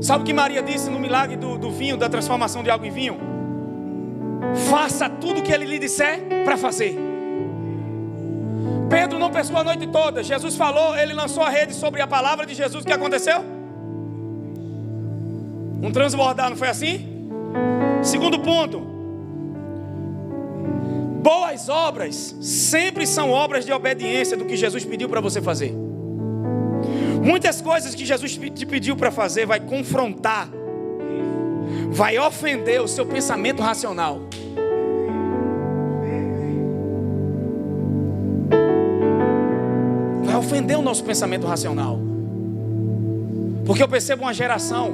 Sabe o que Maria disse no milagre do vinho, da transformação de água em vinho? Faça tudo o que Ele lhe disser para fazer. Pedro não pescou a noite toda. Jesus falou, ele lançou a rede sobre a palavra de Jesus. O que aconteceu? Um transbordar, não foi assim? Segundo ponto: boas obras sempre são obras de obediência do que Jesus pediu para você fazer. Muitas coisas que Jesus te pediu para fazer vai confrontar, vai ofender o seu pensamento racional. Vai ofender o nosso pensamento racional. Porque eu percebo uma geração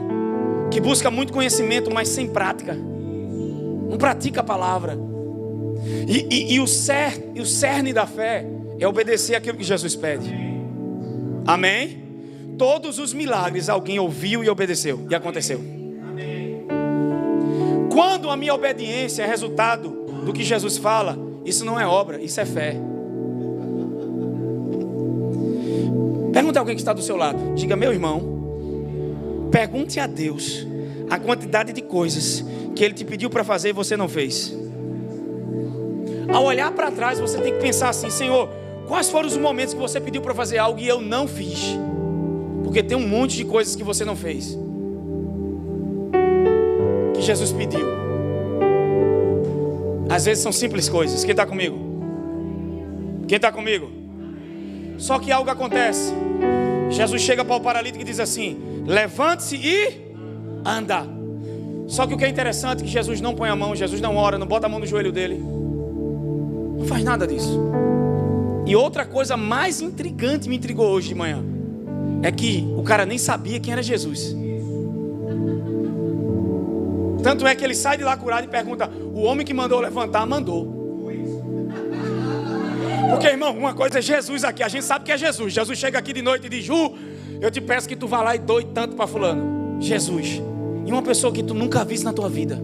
que busca muito conhecimento, mas sem prática. Não pratica a palavra. E o cerne da fé é obedecer aquilo que Jesus pede. Amém? Todos os milagres alguém ouviu e obedeceu, e aconteceu. Quando a minha obediência é resultado do que Jesus fala, isso não é obra, isso é fé. Pergunta a alguém que está do seu lado. Diga: meu irmão, pergunte a Deus a quantidade de coisas que Ele te pediu para fazer e você não fez. Ao olhar para trás, você tem que pensar assim: Senhor, quais foram os momentos que você pediu para fazer algo e eu não fiz? Porque tem um monte de coisas que você não fez, que Jesus pediu. Às vezes são simples coisas. Quem está comigo? Quem está comigo? Só que algo acontece. Jesus chega para o paralítico e diz assim: levante-se e anda. Só que o que é interessante é que Jesus não põe a mão, Jesus não ora, não bota a mão no joelho dele, não faz nada disso. E outra coisa mais intrigante me intrigou hoje de manhã, é que o cara nem sabia quem era Jesus. Tanto é que ele sai de lá curado e pergunta: o homem que mandou levantar, mandou. Porque, irmão, uma coisa é Jesus aqui, a gente sabe que é Jesus. Jesus chega aqui de noite e diz: Ju, eu te peço que tu vá lá e doe tanto para fulano. Jesus. E uma pessoa que tu nunca viste na tua vida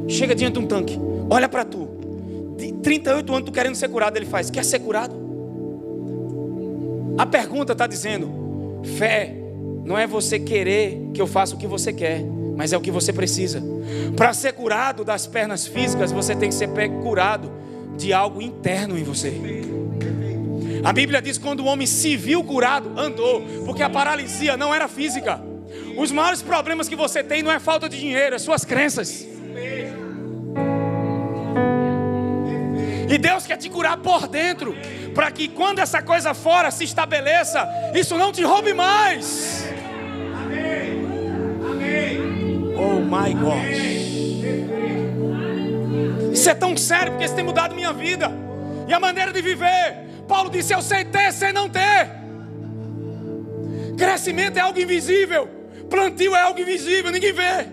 chega diante de um tanque, olha para tu, de 38 anos tu querendo ser curado. Ele faz: quer ser curado? A pergunta está dizendo: fé não é você querer que eu faça o que você quer, mas é o que você precisa. Para ser curado das pernas físicas, você tem que ser curado de algo interno em você. A Bíblia diz que quando o homem se viu curado, andou, porque a paralisia não era física. Os maiores problemas que você tem não é falta de dinheiro, é suas crenças. E Deus quer te curar por dentro, para que quando essa coisa fora se estabeleça, isso não te roube mais. Oh my God. Isso é tão sério, porque isso tem mudado minha vida e a maneira de viver. Paulo disse: eu sei ter, sei não ter. Crescimento é algo invisível, plantio é algo invisível, ninguém vê.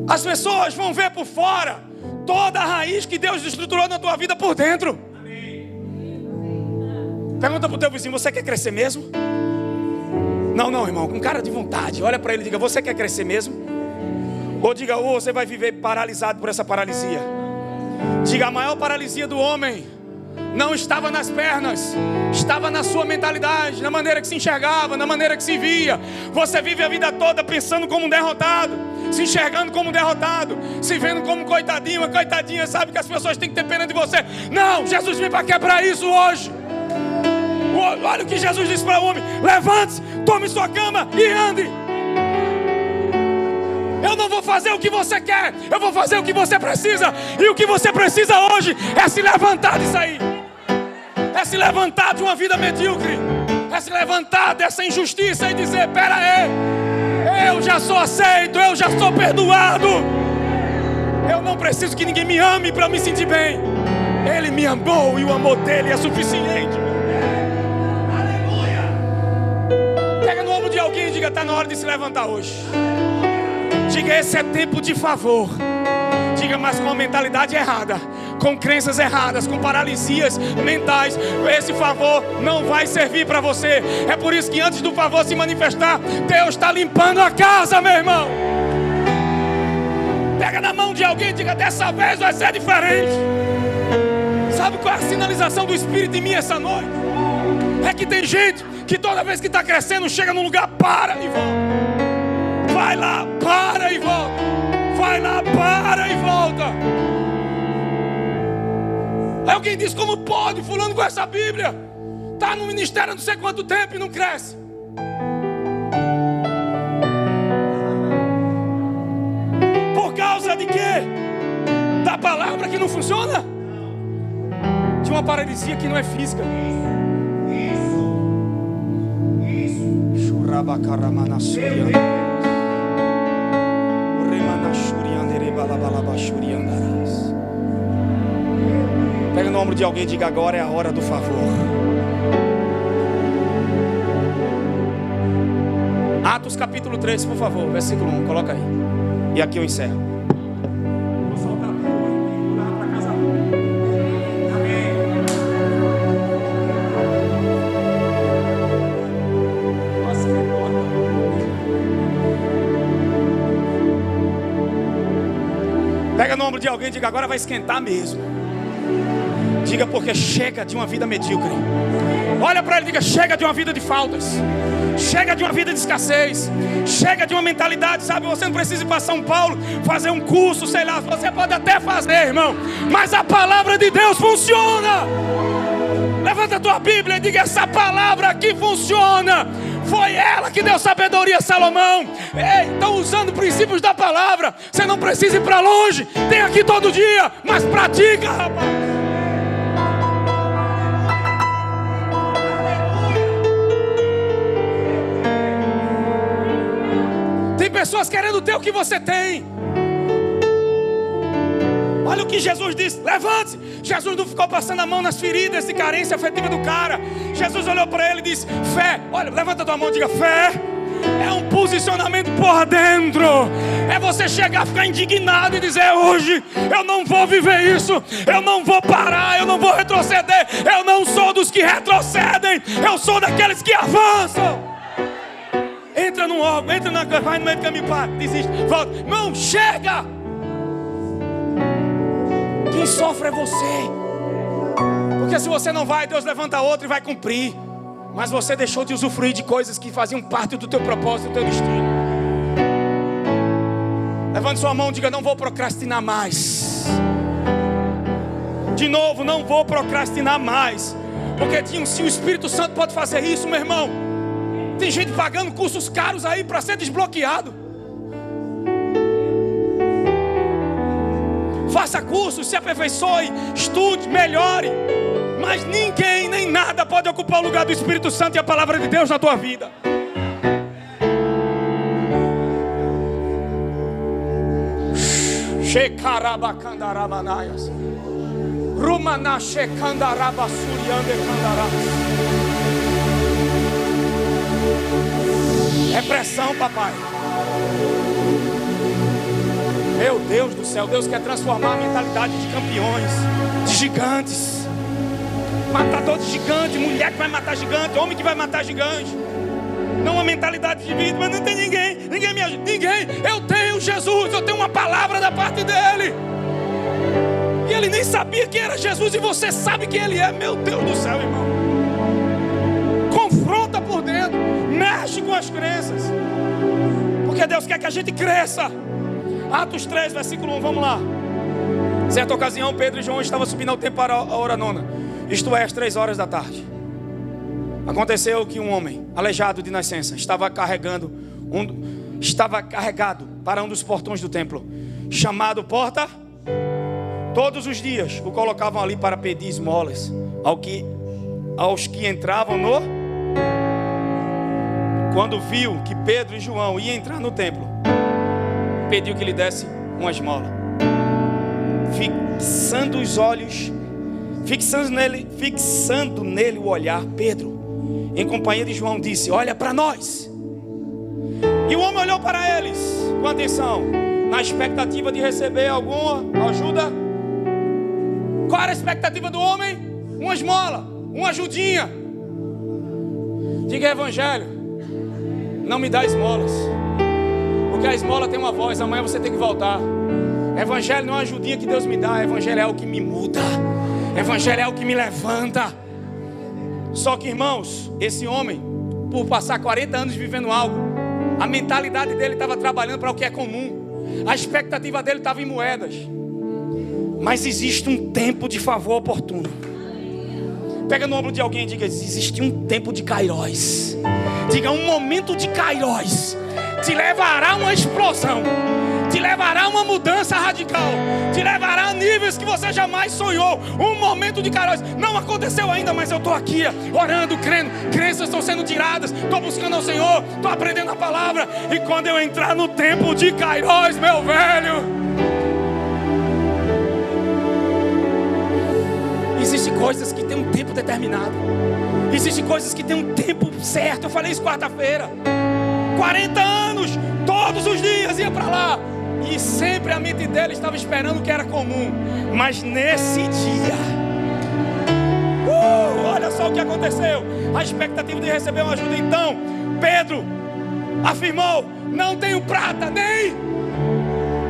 As pessoas vão ver por fora toda a raiz que Deus estruturou na tua vida por dentro. Pergunta para o teu vizinho: você quer crescer mesmo? Não, irmão, com cara de vontade. Olha para ele e diga: você quer crescer mesmo? Ou diga: ou você vai viver paralisado por essa paralisia. Diga: a maior paralisia do homem não estava nas pernas, estava na sua mentalidade, na maneira que se enxergava, na maneira que se via. Você vive a vida toda pensando como um derrotado, se enxergando como um derrotado, se vendo como um coitadinho, uma coitadinha. Sabe que as pessoas têm que ter pena de você. Não, Jesus veio para quebrar isso hoje. Olha o que Jesus disse para o homem: levante-se, tome sua cama e ande. Eu não vou fazer o que você quer, eu vou fazer o que você precisa. E o que você precisa hoje é se levantar disso aí. É se levantar de uma vida medíocre. É se levantar dessa injustiça e dizer: pera aí, eu já sou aceito, eu já sou perdoado. Eu não preciso que ninguém me ame para me sentir bem. Ele me amou e o amor dele é suficiente. Aleluia. Pega no ombro de alguém e diga: está na hora de se levantar hoje. Diga: esse é tempo de favor. Diga: mas com a mentalidade errada, com crenças erradas, com paralisias mentais, esse favor não vai servir para você. É por isso que antes do favor se manifestar, Deus está limpando a casa, meu irmão. Pega Pega na mão de alguém e diga: dessa vez vai ser diferente. Sabe qual é a sinalização do Espírito em mim essa noite? É que tem gente que toda vez que está crescendo, chega num lugar, para e volta. Vai lá, para e volta. Vai lá, para e volta. Aí alguém diz: como pode fulano com essa Bíblia? Está no ministério há não sei quanto tempo e não cresce. Por causa de quê? Da palavra que não funciona? De uma paralisia que não é física. Pega no ombro de alguém e diga: agora é a hora do favor. Atos capítulo 3, por favor, versículo 1, coloca aí. E aqui eu encerro. Vou soltar para casa. Amém. Nossa, que porta. Pega no ombro de alguém e diga: agora vai esquentar mesmo. Diga: porque chega de uma vida medíocre. Olha para ele e diga: chega de uma vida de faltas. Chega de uma vida de escassez. Chega de uma mentalidade, sabe? Você não precisa ir para São Paulo fazer um curso, sei lá. Você pode até fazer, irmão, mas a palavra de Deus funciona. Levanta a tua Bíblia e diga: essa palavra aqui funciona. Foi ela que deu sabedoria a Salomão. Ei, estão usando princípios da palavra. Você não precisa ir para longe. Tem aqui todo dia, mas pratica, rapaz. Pessoas querendo ter o que você tem. Olha o que Jesus disse: levante-se. Jesus não ficou passando a mão nas feridas de carência afetiva do cara. Jesus olhou para ele e disse: fé. Olha, levanta a tua mão e diga: fé é um posicionamento por dentro. É você chegar, ficar indignado e dizer: hoje eu não vou viver isso. Eu não vou parar, eu não vou retroceder. Eu não sou dos que retrocedem. Eu sou daqueles que avançam. Entra num órgão, vai no meio do caminho, pá, desiste, volta. Não, chega! Quem sofre é você. Porque se você não vai, Deus levanta outro e vai cumprir. Mas você deixou de usufruir de coisas que faziam parte do teu propósito, do teu destino. Levante sua mão e diga: não vou procrastinar mais. De novo, não vou procrastinar mais. Porque se o Espírito Santo pode fazer isso, meu irmão, tem gente pagando cursos caros aí para ser desbloqueado. Faça cursos, se aperfeiçoe, estude, melhore. Mas ninguém, nem nada pode ocupar o lugar do Espírito Santo e a palavra de Deus na tua vida. Shekarabakandarabanayas. Rumanashekandarabasuryandekandaras. Repressão, papai. Meu Deus do céu, Deus quer transformar a mentalidade de campeões, de gigantes. Matador de gigante, mulher que vai matar gigante, homem que vai matar gigante. Não uma mentalidade de vida, mas não tem ninguém me ajuda, ninguém. Eu tenho Jesus, eu tenho uma palavra da parte dele. E ele nem sabia quem era Jesus e você sabe quem ele é. Meu Deus do céu, irmão. Confronta por dentro. Mexe com as crenças. Porque Deus quer que a gente cresça. Atos 3, versículo 1, vamos lá. Certa ocasião, Pedro e João estavam subindo ao templo para a hora nona. Isto é, às 3 horas da tarde. Aconteceu que um homem, aleijado de nascença, estava carregado para um dos portões do templo, chamado Porta. Todos os dias o colocavam ali para pedir esmolas aos que entravam no... Quando viu que Pedro e João iam entrar no templo, pediu que lhe desse uma esmola. Fixando os olhos, fixando nele o olhar, Pedro, em companhia de João, disse: olha para nós. E o homem olhou para eles com atenção, na expectativa de receber alguma ajuda. Qual era a expectativa do homem? Uma esmola, uma ajudinha. Diga: evangelho, não me dá esmolas, porque a esmola tem uma voz. Amanhã você tem que voltar. Evangelho não é uma ajudinha que Deus me dá. Evangelho é o que me muda. Evangelho é o que me levanta. Só que, irmãos, esse homem, por passar 40 anos vivendo algo, a mentalidade dele estava trabalhando para o que é comum. A expectativa dele estava em moedas. Mas existe um tempo de favor oportuno. Pega no ombro de alguém e diga: existe um tempo de Kairos. Diga: um momento de Kairos te levará a uma explosão, te levará a uma mudança radical, te levará a níveis que você jamais sonhou. Um momento de Kairos. Não aconteceu ainda, mas eu estou aqui orando, crendo. Crenças estão sendo tiradas. Estou buscando ao Senhor, estou aprendendo a palavra. E quando eu entrar no tempo de Kairos, meu velho, existem coisas que tem um tempo determinado. Existem coisas que tem um tempo certo. Eu falei isso quarta-feira. 40 anos, todos os dias ia para lá. E sempre a mente dele estava esperando o que era comum. Mas nesse dia, olha só o que aconteceu. A expectativa de receber uma ajuda. Então, Pedro afirmou: não tenho prata, nem...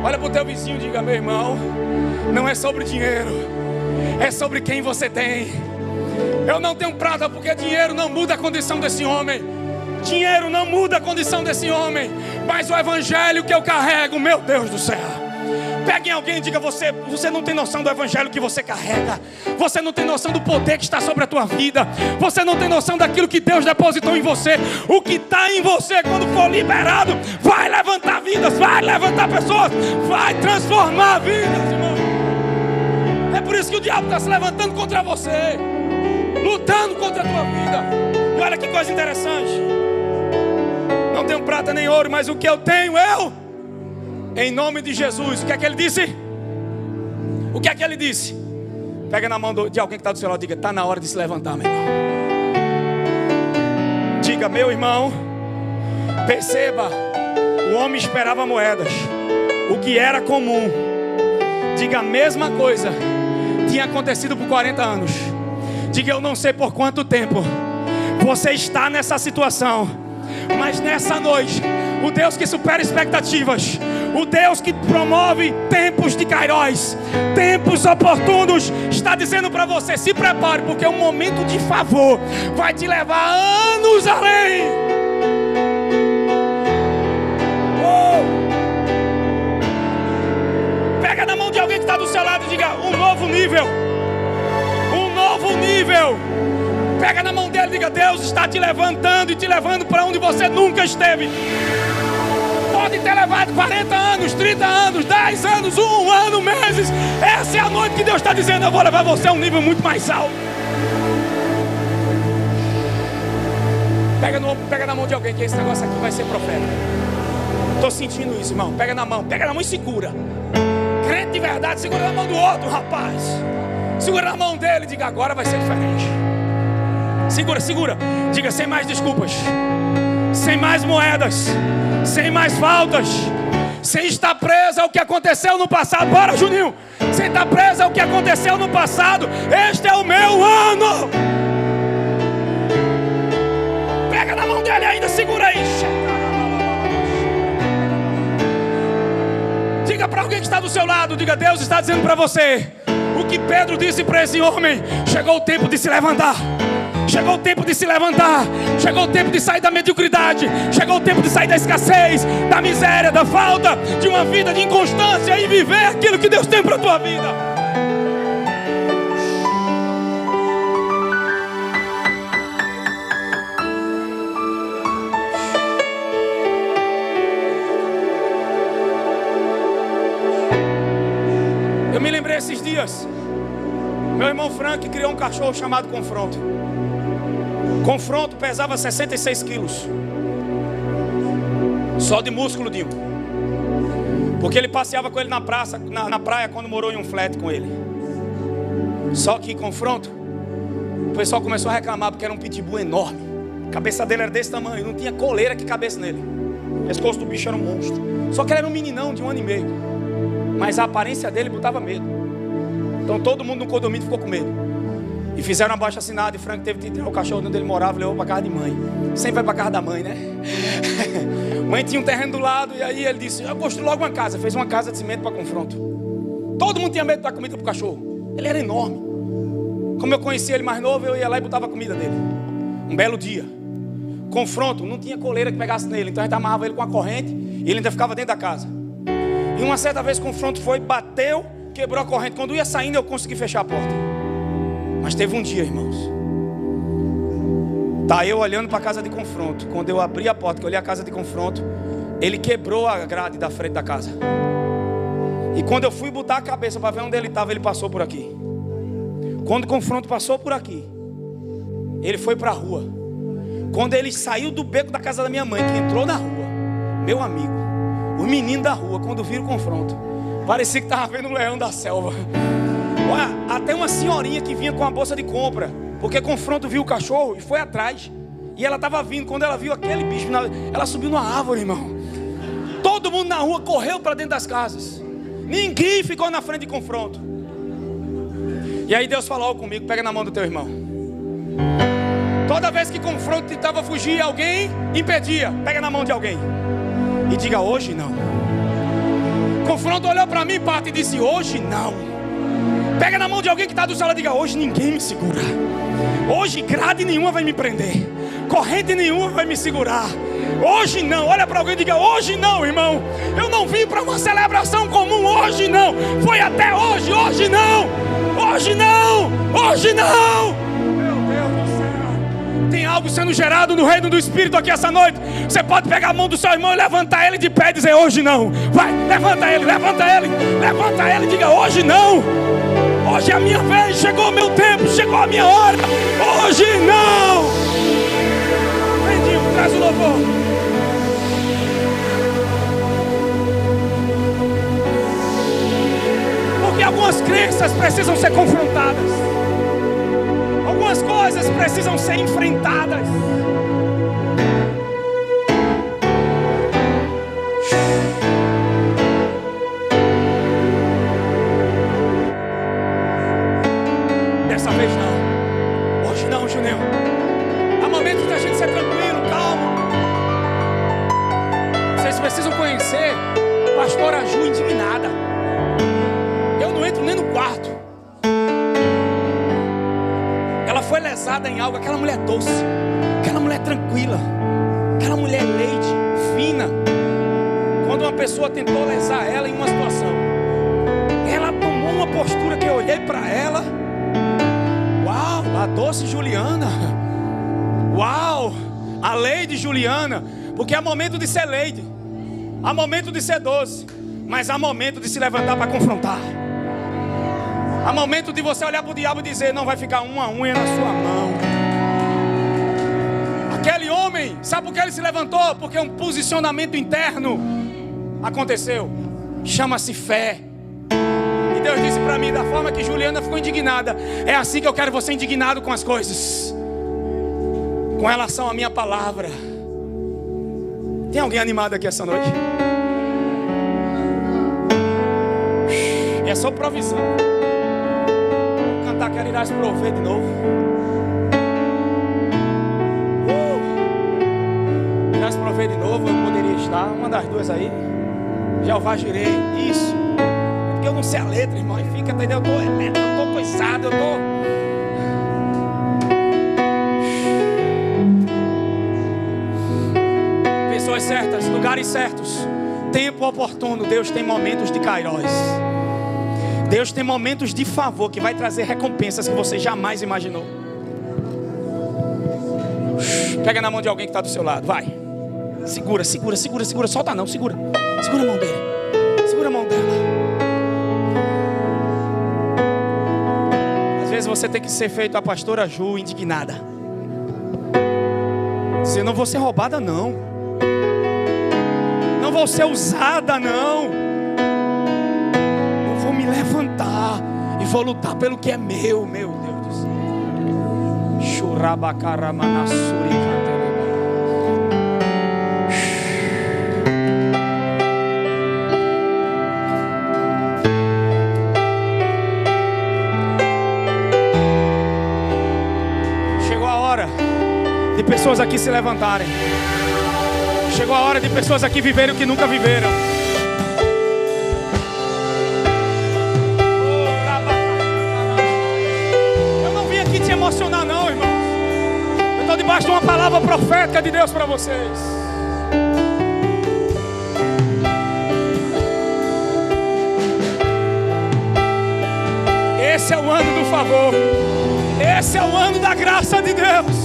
Olha para o teu vizinho e diga: meu irmão, não é sobre dinheiro, é sobre quem você tem. Eu não tenho prata porque dinheiro não muda a condição desse homem. Dinheiro não muda a condição desse homem. Mas o evangelho que eu carrego, meu Deus do céu. Pegue em alguém e diga: você não tem noção do evangelho que você carrega. Você não tem noção do poder que está sobre a tua vida. Você não tem noção daquilo que Deus depositou em você. O que está em você, quando for liberado, vai levantar vidas, vai levantar pessoas, vai transformar vidas, irmão. É por isso que o diabo está se levantando contra você, lutando contra a tua vida. E olha que coisa interessante. Não tenho prata nem ouro, mas o que eu tenho, eu, em nome de Jesus. O que é que ele disse? O que é que ele disse? Pega na mão de alguém que está do seu lado e diga: está na hora de se levantar, meu irmão. Diga: meu irmão, perceba, o homem esperava moedas, o que era comum. Diga: a mesma coisa tinha acontecido por 40 anos. Diga: eu não sei por quanto tempo você está nessa situação, mas nessa noite, o Deus que supera expectativas, o Deus que promove tempos de Kairos, tempos oportunos, está dizendo para você: se prepare, porque um momento de favor vai te levar anos além. Pega na mão de alguém que está do seu lado e diga: um novo nível. Um novo nível. Pega na mão dele e diga: Deus está te levantando e te levando para onde você nunca esteve. Pode ter levado 40 anos, 30 anos, 10 anos, 1 ano, meses. Essa é a noite que Deus está dizendo: eu vou levar você a um nível muito mais alto. Pega na mão de alguém, que esse negócio aqui vai ser profeta. Estou sentindo isso, irmão. Pega na mão e segura. Crente de verdade, segura na mão do outro, rapaz. Segura na mão dele e diga: agora vai ser diferente. Segura. Diga: sem mais desculpas, sem mais moedas, sem mais faltas, sem estar presa ao que aconteceu no passado. Bora, Juninho. Sem estar presa ao que aconteceu no passado. Este é o meu ano. Pega na mão dele ainda, segura aí. Diga para alguém que está do seu lado, diga: Deus está dizendo para você o que Pedro disse para esse homem: chegou o tempo de se levantar. Chegou o tempo de se levantar. Chegou o tempo de sair da mediocridade. Chegou o tempo de sair da escassez, da miséria, da falta, de uma vida de inconstância e viver aquilo que Deus tem para a tua vida. Eu me lembrei esses dias, meu irmão Frank criou um cachorro chamado Confronto. Confronto pesava 66 quilos. Só de músculo, Dinho. Porque ele passeava com ele na praia quando morou em um flat com ele. Só que Confronto, o pessoal começou a reclamar porque era um pitbull enorme. A cabeça dele era desse tamanho, não tinha coleira que cabesse nele. O pescoço do bicho era um monstro. Só que ele era um meninão de 1 ano e meio. Mas a aparência dele botava medo. Então todo mundo no condomínio ficou com medo. E fizeram um abaixo-assinado e Frank teve que tirar o cachorro onde ele morava e levou para casa de mãe. Sempre vai para casa da mãe, né? Mãe tinha um terreno do lado e aí ele disse: eu construo logo uma casa. Fez uma casa de cimento para Confronto. Todo mundo tinha medo de dar comida pro cachorro. Ele era enorme. Como eu conhecia ele mais novo, eu ia lá e botava a comida dele. Um belo dia, confronto, não tinha coleira que pegasse nele, então a gente amarrava ele com a corrente e ele ainda ficava dentro da casa. E uma certa vez o confronto foi, bateu, quebrou a corrente. Quando eu ia saindo, eu consegui fechar a porta. Mas teve um dia, irmãos, tá eu olhando para a casa de confronto. Quando eu abri a porta, que eu olhei a casa de confronto, ele quebrou a grade da frente da casa. E quando eu fui botar a cabeça para ver onde ele estava, ele passou por aqui. Quando o confronto passou por aqui, ele foi para a rua. Quando ele saiu do beco da casa da minha mãe, que entrou na rua, meu amigo, os meninos da rua, quando viram o confronto, parecia que estava vendo um leão da selva. Olha, até uma senhorinha que vinha com a bolsa de compra, porque confronto viu o cachorro e foi atrás. E ela estava vindo, quando ela viu aquele bicho, ela subiu numa árvore, irmão. Todo mundo na rua correu para dentro das casas. Ninguém ficou na frente de confronto. E aí Deus falou comigo, pega na mão do teu irmão. Toda vez que confronto tentava fugir, alguém impedia. Pega na mão de alguém e diga, hoje não. Confronto olhou para mim, Pata, e disse, hoje não. Pega na mão de alguém que está do seu lado e diga, hoje ninguém me segura. Hoje grade nenhuma vai me prender, corrente nenhuma vai me segurar. Hoje não. Olha para alguém e diga, hoje não, irmão. Eu não vim para uma celebração comum, hoje não. Foi até hoje, hoje não. Hoje não, hoje não. Meu Deus do céu. Tem algo sendo gerado no reino do Espírito aqui essa noite. Você pode pegar a mão do seu irmão e levantar ele de pé e dizer, hoje não. Vai, levanta ele, levanta ele. Levanta ele e diga, hoje não. Hoje é a minha vez, chegou o meu tempo, chegou a minha hora. Hoje não. Vendinho, traz o louvor. Porque algumas crenças precisam ser confrontadas. Algumas coisas precisam ser enfrentadas. Dessa vez não. Hoje não, Juneu. Há momentos da gente ser tranquilo, calmo. Vocês precisam conhecer pastora Ju indignada. Eu não entro nem no quarto. Ela foi lesada em algo. Aquela mulher doce, aquela mulher tranquila, aquela mulher leite, fina. Quando uma pessoa tentou lesar ela em uma situação, ela tomou uma postura que eu olhei para ela. Uau, a doce Juliana. Uau, a Lady Juliana. Porque há momento de ser Lady, há momento de ser doce, mas há momento de se levantar para confrontar. Há momento de você olhar para o diabo e dizer, não vai ficar uma unha na sua mão. Aquele homem, sabe por que ele se levantou? Porque um posicionamento interno aconteceu. Chama-se fé. E Deus disse para mim, da forma que Juliana ficou indignada, é assim que eu quero você indignado com as coisas, com relação à minha palavra. Tem alguém animado aqui essa noite? É só provisão. Cantar, quero ir a se prover de novo. Irá se prover de novo, eu poderia estar. Uma das duas aí. Jeová Jirei. Isso. Porque eu não sei a letra, irmão. E fica, entendeu? Eu tô elétrico, eu tô coisado, eu tô. Pessoas certas, lugares certos, tempo oportuno. Deus tem momentos de kairós. Deus tem momentos de favor que vai trazer recompensas que você jamais imaginou. Pega na mão de alguém que está do seu lado, vai. Segura, segura, segura, segura. Solta não, segura. Segura a mão dele. Segura a mão dela. Às vezes você tem que ser feito a pastora Ju, indignada. Dizer, não vou ser roubada não. Não vou ser usada não. Me levantar e vou lutar pelo que é meu Deus do céu. Chegou a hora de pessoas aqui se levantarem. Chegou a hora de pessoas aqui viverem o que nunca viveram. debaixo de uma palavra profética de Deus para vocês. Esse é o ano do favor. Esse é o ano da graça de Deus.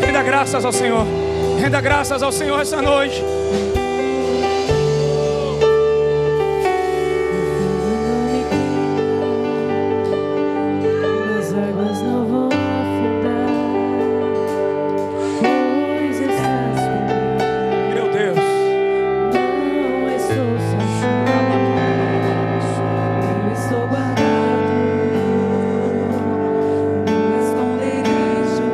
Renda graças ao Senhor. Renda graças ao Senhor essa noite. As águas não vão afundar, pois estás comigo. Meu Deus. Não estou sozinho, eu estou guardado no esconderijo.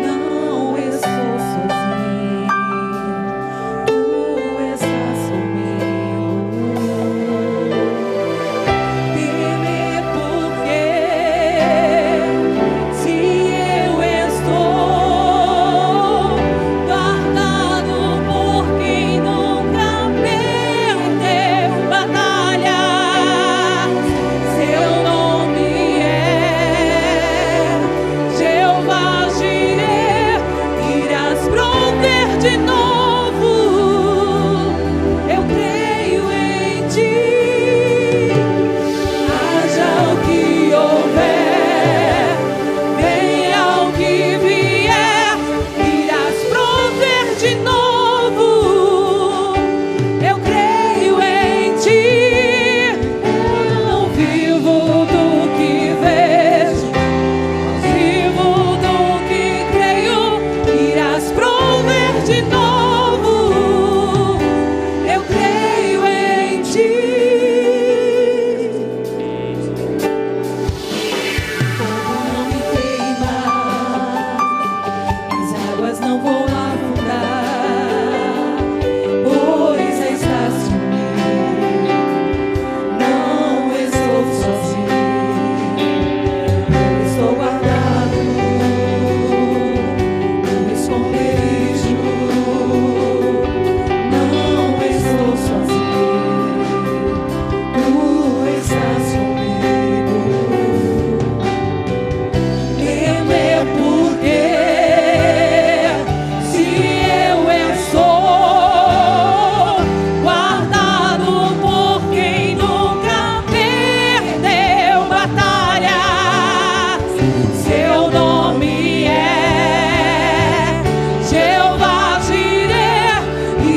Não estou sozinho, tu estás comigo. Temer porque se eu estou guardado por quem nunca perdeu batalha, seu nome é Jeová Jireh, irás prover de novo. Eu creio em ti. Haja o que houver, venha o que vier, irás prover de novo. Eu creio em ti. Eu não vivo do que vejo, vivo do que creio, irás prover de novo. Eu creio em ti. Fogo não me queima, as águas não vão afundar, pois estás comigo. Não estou sozinho, eu estou guardado no esconderijo. Não estou sozinho, tu estás comigo. Temer porque se eu estou guardado por quem nunca perdeu batalha, seu nome é Jeová Jireh,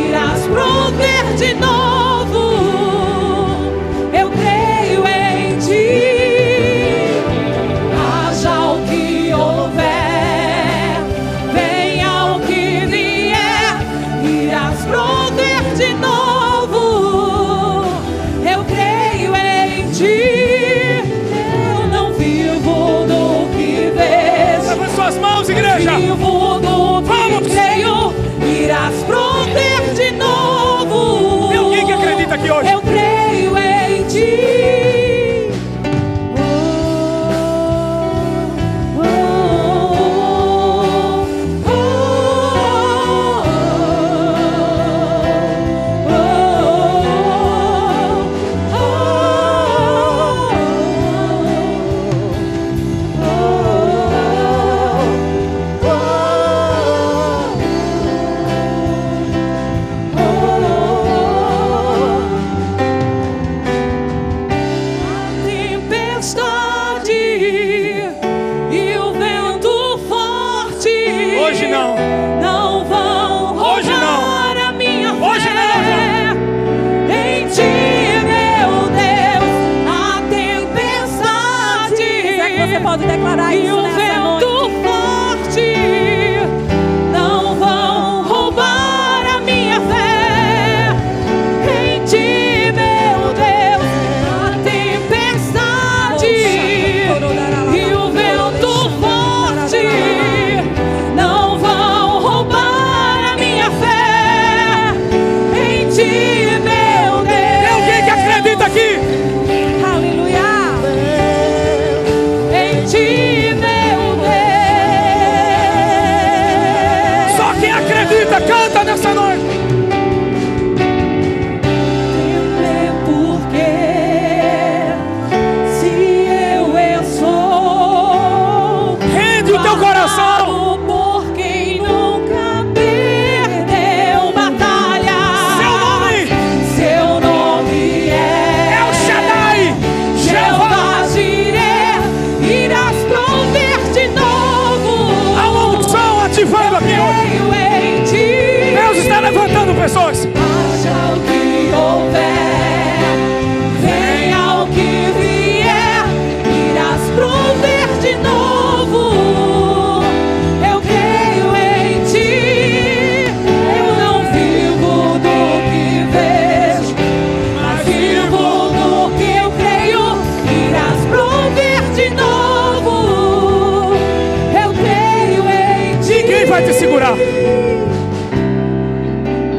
irás prover de novo. Eu creio em ti. Haja o que houver, venha o que vier, irás prover de novo. Eu creio em ti. Eu não vivo do que vejo, Levante suas mãos, igreja. vivo do Vamos. que creio, irás prover de novo. Tem alguém que acredita aqui hoje? Eu creio em ti. pode declarar e isso o nessa noite. vento forte não vão roubar a minha fé. Em ti, meu Deus, a tempestade e o vento forte não vão roubar acontecendo aqui hoje. Deus está levantando pessoas. Haja o que houver, venha o que vier, irás prover de novo. Eu creio em ti. Eu não vivo do que vejo, mas vivo do que eu creio. Irás prover de novo. Eu creio em ti. Ninguém vai te segurar.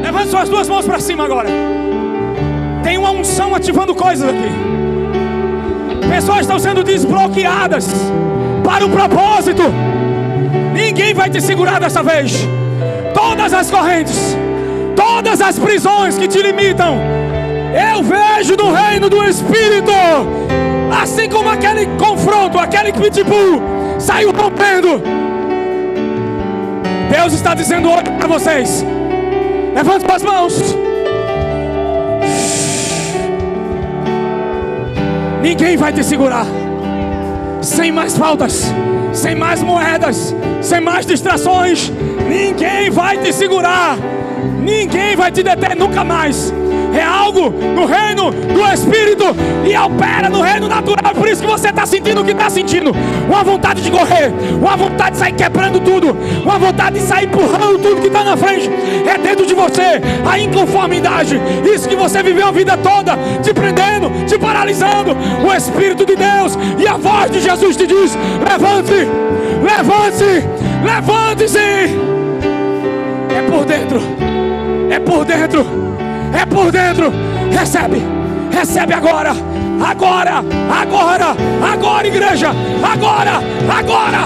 Levante suas duas mãos para cima agora. Tem uma unção ativando coisas aqui. Pessoas estão sendo desbloqueadas para o propósito. Ninguém vai te segurar dessa vez. Todas as correntes, todas as prisões que te limitam, eu vejo no reino do Espírito. Assim como aquele confronto, aquele pitbull saiu rompendo. Deus está dizendo hoje para vocês: levante as mãos. Ninguém vai te segurar. Sem mais faltas, sem mais moedas, sem mais distrações. Ninguém vai te segurar. Ninguém vai te deter nunca mais. É algo no reino do Espírito e opera no reino natural. Por isso que você está sentindo o que está sentindo. Uma vontade de correr, uma vontade de sair quebrando tudo, uma vontade de sair empurrando tudo que está na frente. É dentro de você a inconformidade. Isso que você viveu a vida toda te prendendo, te paralisando. O Espírito de Deus e a voz de Jesus te diz: levante, levante-se, levante-se. É por dentro, é por dentro. É por dentro. Recebe. Recebe agora. Agora. Agora. Agora, igreja. Agora. Agora.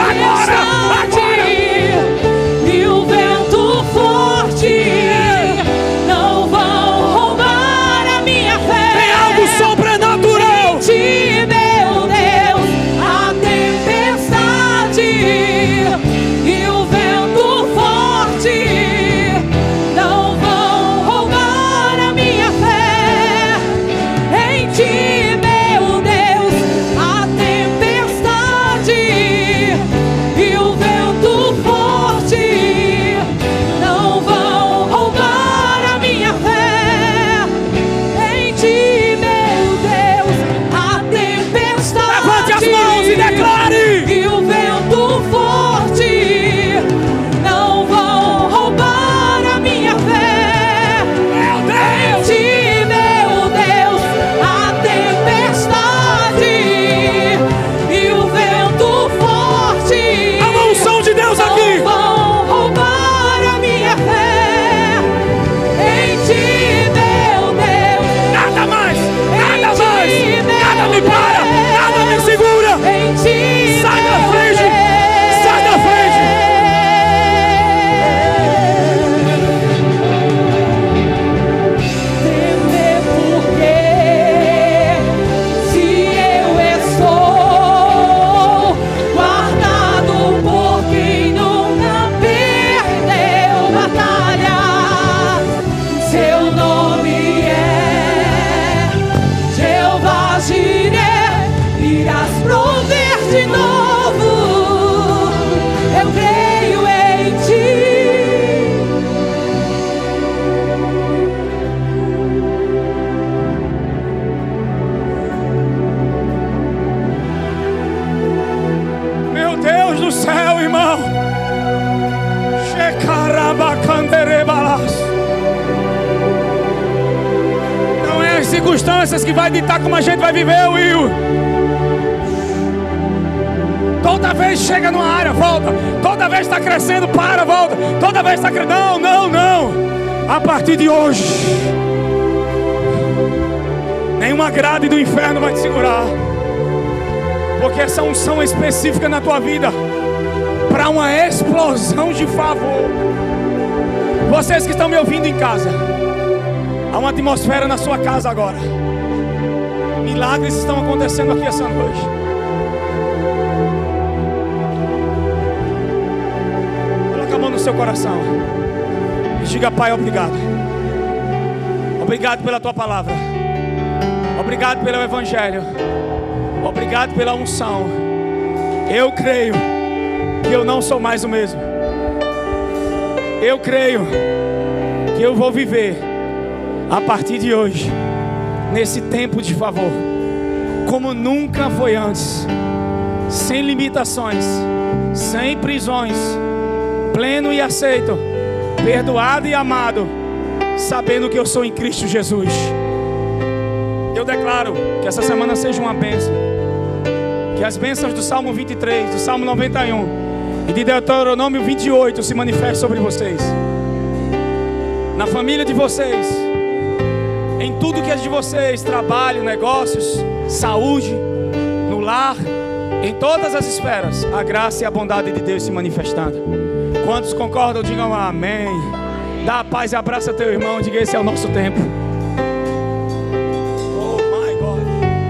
Agora. Agora. E o vento forte não vão roubar a minha fé. Tem algo sobrenatural. Em ti, meu Deus, a tempestade e o vento forte circunstâncias que vai ditar como a gente vai viver, Will. Toda vez chega numa área, volta. Toda vez está crescendo, para, volta. Toda vez está crescendo, não, não, não. A partir de hoje, nenhuma grade do inferno vai te segurar. Porque essa unção é específica na tua vida para uma explosão de favor. Vocês que estão me ouvindo em casa, há uma atmosfera na sua casa agora. Milagres estão acontecendo aqui essa noite. Coloca a mão no seu coração e diga: Pai, obrigado. Obrigado pela tua palavra. Obrigado pelo evangelho. Obrigado pela unção. Eu creio que eu não sou mais o mesmo. Eu creio que eu vou viver a partir de hoje nesse tempo de favor como nunca foi antes, sem limitações, sem prisões, pleno e aceito, perdoado e amado, sabendo que eu sou em Cristo Jesus. Eu declaro que essa semana seja uma bênção, que as bênçãos do Salmo 23, do Salmo 91 e de Deuteronômio 28 se manifestem sobre vocês, na família de vocês, em tudo que é de vocês, trabalho, negócios, saúde, no lar, em todas as esferas, a graça e a bondade de Deus se manifestando. Quantos concordam, digam amém. Dá a paz e abraça teu irmão, diga: esse é o nosso tempo.